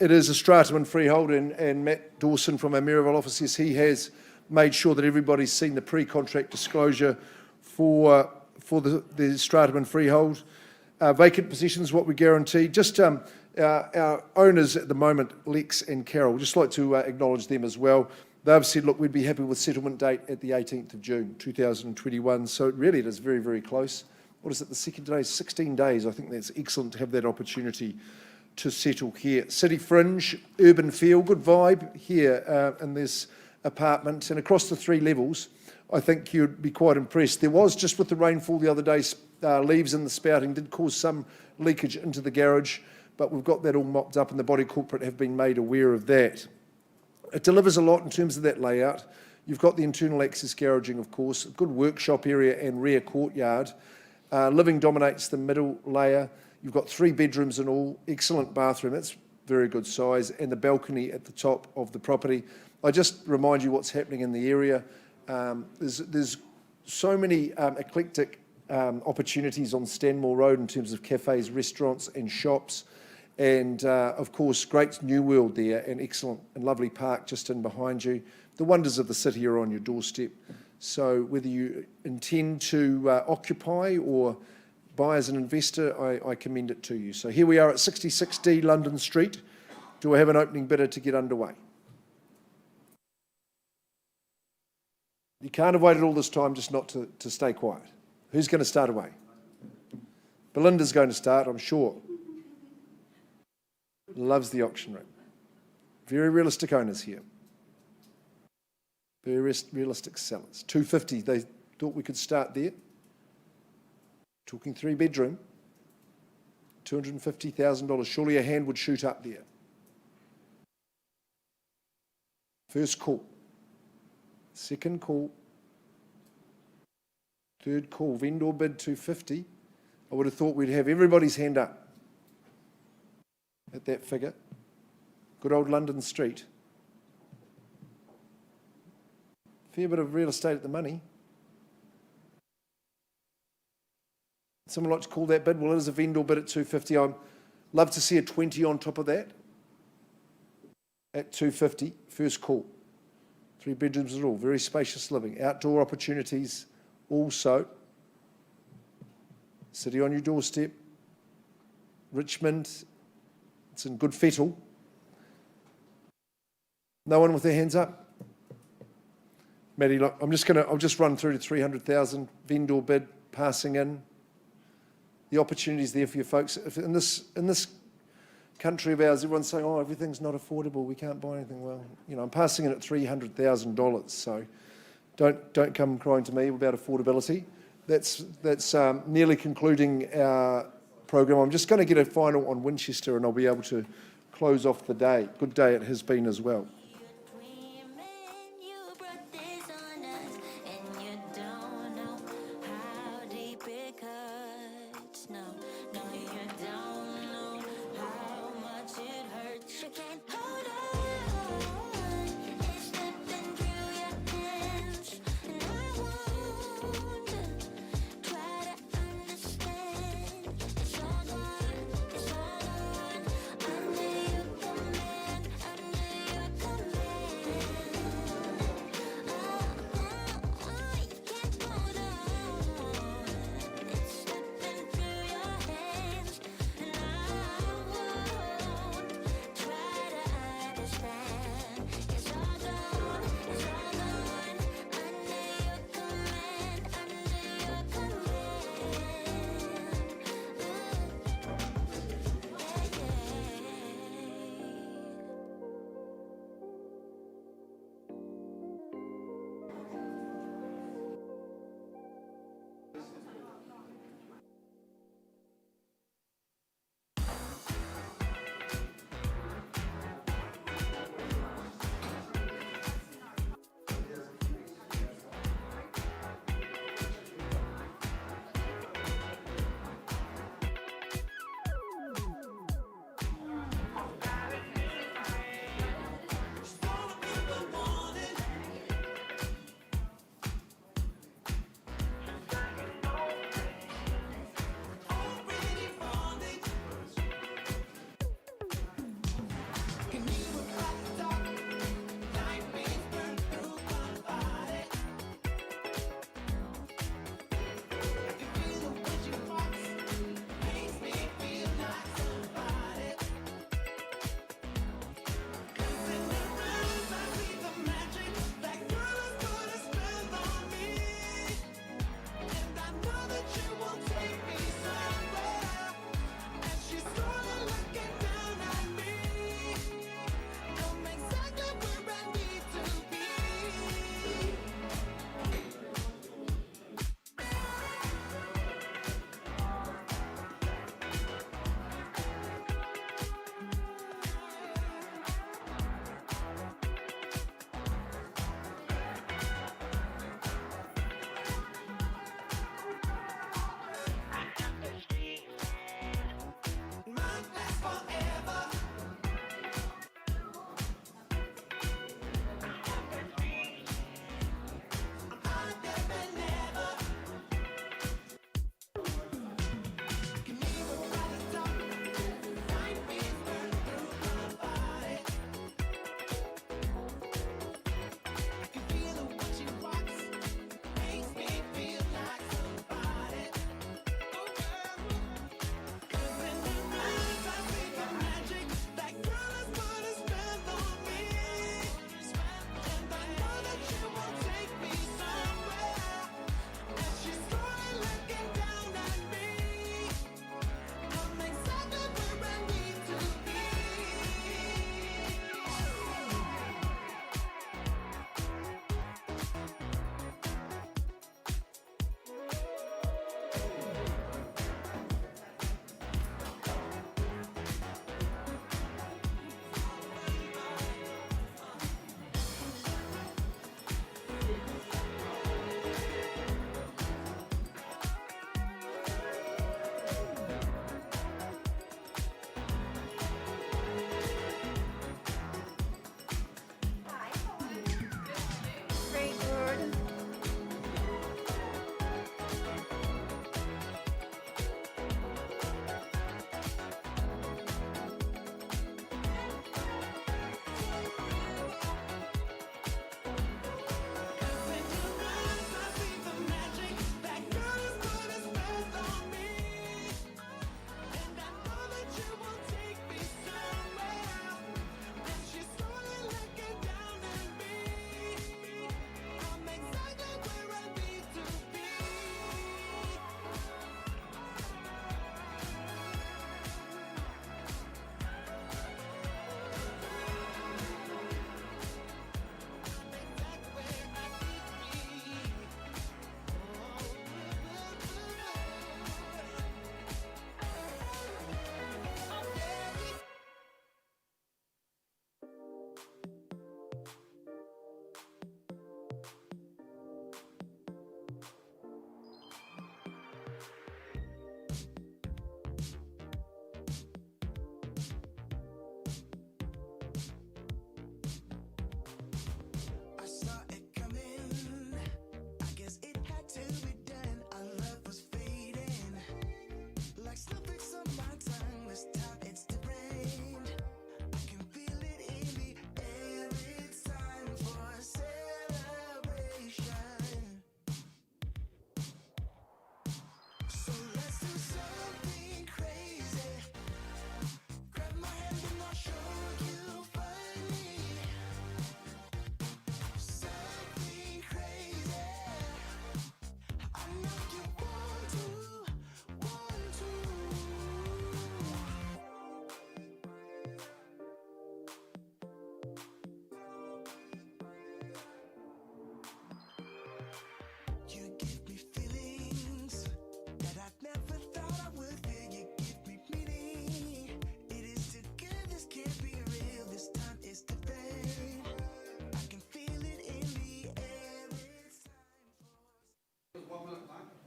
It is a stratum and freehold, and Matt Dawson from our Mayorville office, he has made sure that everybody's seen the pre-contract disclosure for the stratum and freehold. Vacant possessions, what we guarantee. Just our owners at the moment, Lex and Carol, just like to acknowledge them as well. They've said, look, we'd be happy with settlement date at the 18th of June, 2021. So really it is very, very close. What is it, the second day? 16 days. I think that's excellent to have that opportunity to settle here. City fringe, urban feel, good vibe here in this apartment. And across the 3 levels, I think you'd be quite impressed. There was, just with the rainfall the other day, leaves in the spouting did cause some leakage into the garage, but we've got that all mopped up and the body corporate have been made aware of that. It delivers a lot in terms of that layout. You've got the internal access garaging, of course, a good workshop area and rear courtyard. Living dominates the middle layer. You've got 3 bedrooms in all, excellent bathroom, that's very good size, and the balcony at the top of the property. I just remind you what's happening in the area. There's so many eclectic opportunities on Stanmore Road in terms of cafes, restaurants and shops. And of course, great new world there, and excellent and lovely park just in behind you. The wonders of the city are on your doorstep. So whether you intend to occupy or buy as an investor, I commend it to you. So here we are at 66D London Street. Do I have an opening bidder to get underway? You can't have waited all this time just not to stay quiet. Who's going to start away? Belinda's going to start, I'm sure. Loves the auction room. Very realistic owners here. Very realistic sellers. 250, they thought we could start there. Talking 3 bedroom. $250,000. Surely a hand would shoot up there. First call. Second call. Third call. Vendor bid 250. I would have thought we'd have everybody's hand up at that figure. Good old London Street. Fair bit of real estate at the money. Someone like to call that bid? Well, it is a vendor bid at 250. I'd love to see a 20 on top of that. At 250, first call. 3 bedrooms at all, very spacious living. Outdoor opportunities also. City on your doorstep. Richmond, it's in good fettle. No one with their hands up? Maddie, look, I'll just run through to 300,000, vendor bid, passing in. The opportunity's there for you folks. If in this country of ours, everyone's saying, oh, everything's not affordable, we can't buy anything. Well, you know, I'm passing in at $300,000, so don't come crying to me about affordability. That's nearly concluding our program. I'm just going to get a final on Winchester and I'll be able to close off the day. Good day it has been as well.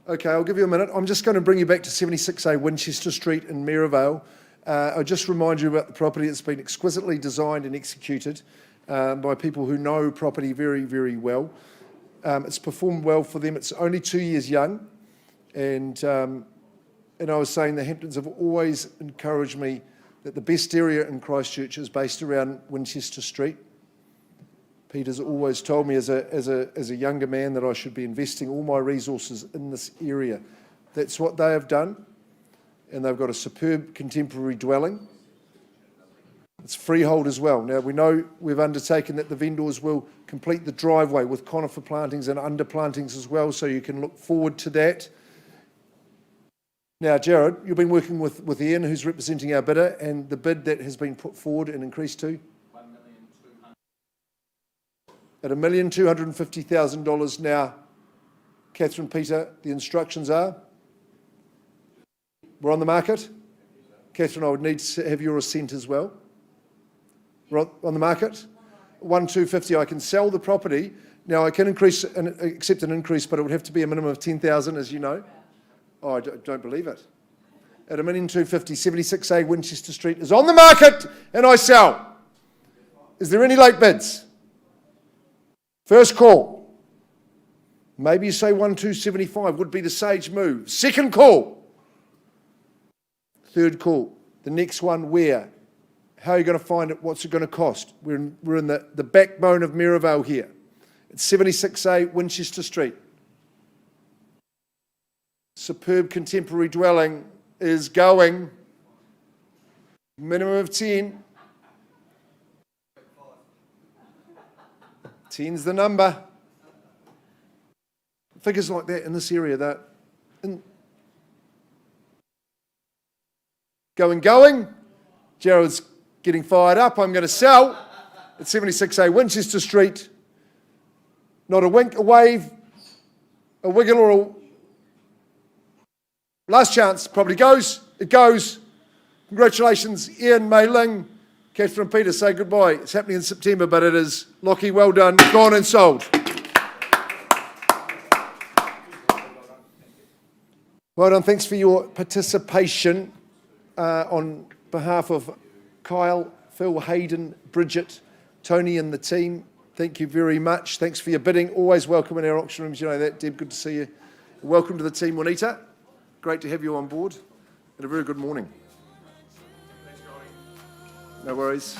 Okay, I'll give you a minute. I'm just going to bring you back to 76A Winchester Street in Maryvale. I'll just remind you about the property. It's been exquisitely designed and executed by people who know property very, very well. It's performed well for them. It's only 2 years young. And I was saying the Hamptons have always encouraged me that the best area in Christchurch is based around Winchester Street. Peter's always told me as a younger man that I should be investing all my resources in this area. That's what they have done. And they've got a superb contemporary dwelling. It's freehold as well. Now, we know we've undertaken that the vendors will complete the driveway with conifer plantings and underplantings as well, so you can look forward to that. Now, Jared, you've been working with Ian, who's representing our bidder, and the bid that has been put forward and increased to? At $1,250,000 now. Catherine, Peter, the instructions are? We're on the market? Catherine, I would need to have your assent as well. We're on the market? 1,250, I can sell the property. Now, I can accept an increase, but it would have to be a minimum of 10,000, as you know. Oh, I don't believe it. At $1,250,000, 76A Winchester Street is on the market, and I sell. Is there any late bids? First call. Maybe you say 1,275 would be the sage move. Second call. Third call. The next one, where? How are you going to find it? What's it going to cost? We're in the backbone of Maryvale here. It's 76A Winchester Street. Superb contemporary dwelling is going. Minimum of 10. 10's the number. Figures like that in this area, that going. Gerald's getting fired up. I'm going to sell at 76A Winchester Street. Not a wink, a wave, a wiggle, or a last chance. Probably goes. It goes. Congratulations, Ian, Mei Ling, Catherine, Peter. Say goodbye. It's happening in September, but it is. Lockie, well done. Gone and sold. Well done. Thanks for your participation on behalf of Kyle, Phil, Hayden, Bridget, Tony and the team. Thank you very much. Thanks for your bidding. Always welcome in our auction rooms. You know that, Deb. Good to see you. Welcome to the team, Juanita. Great to have you on board. And a very good morning. No worries.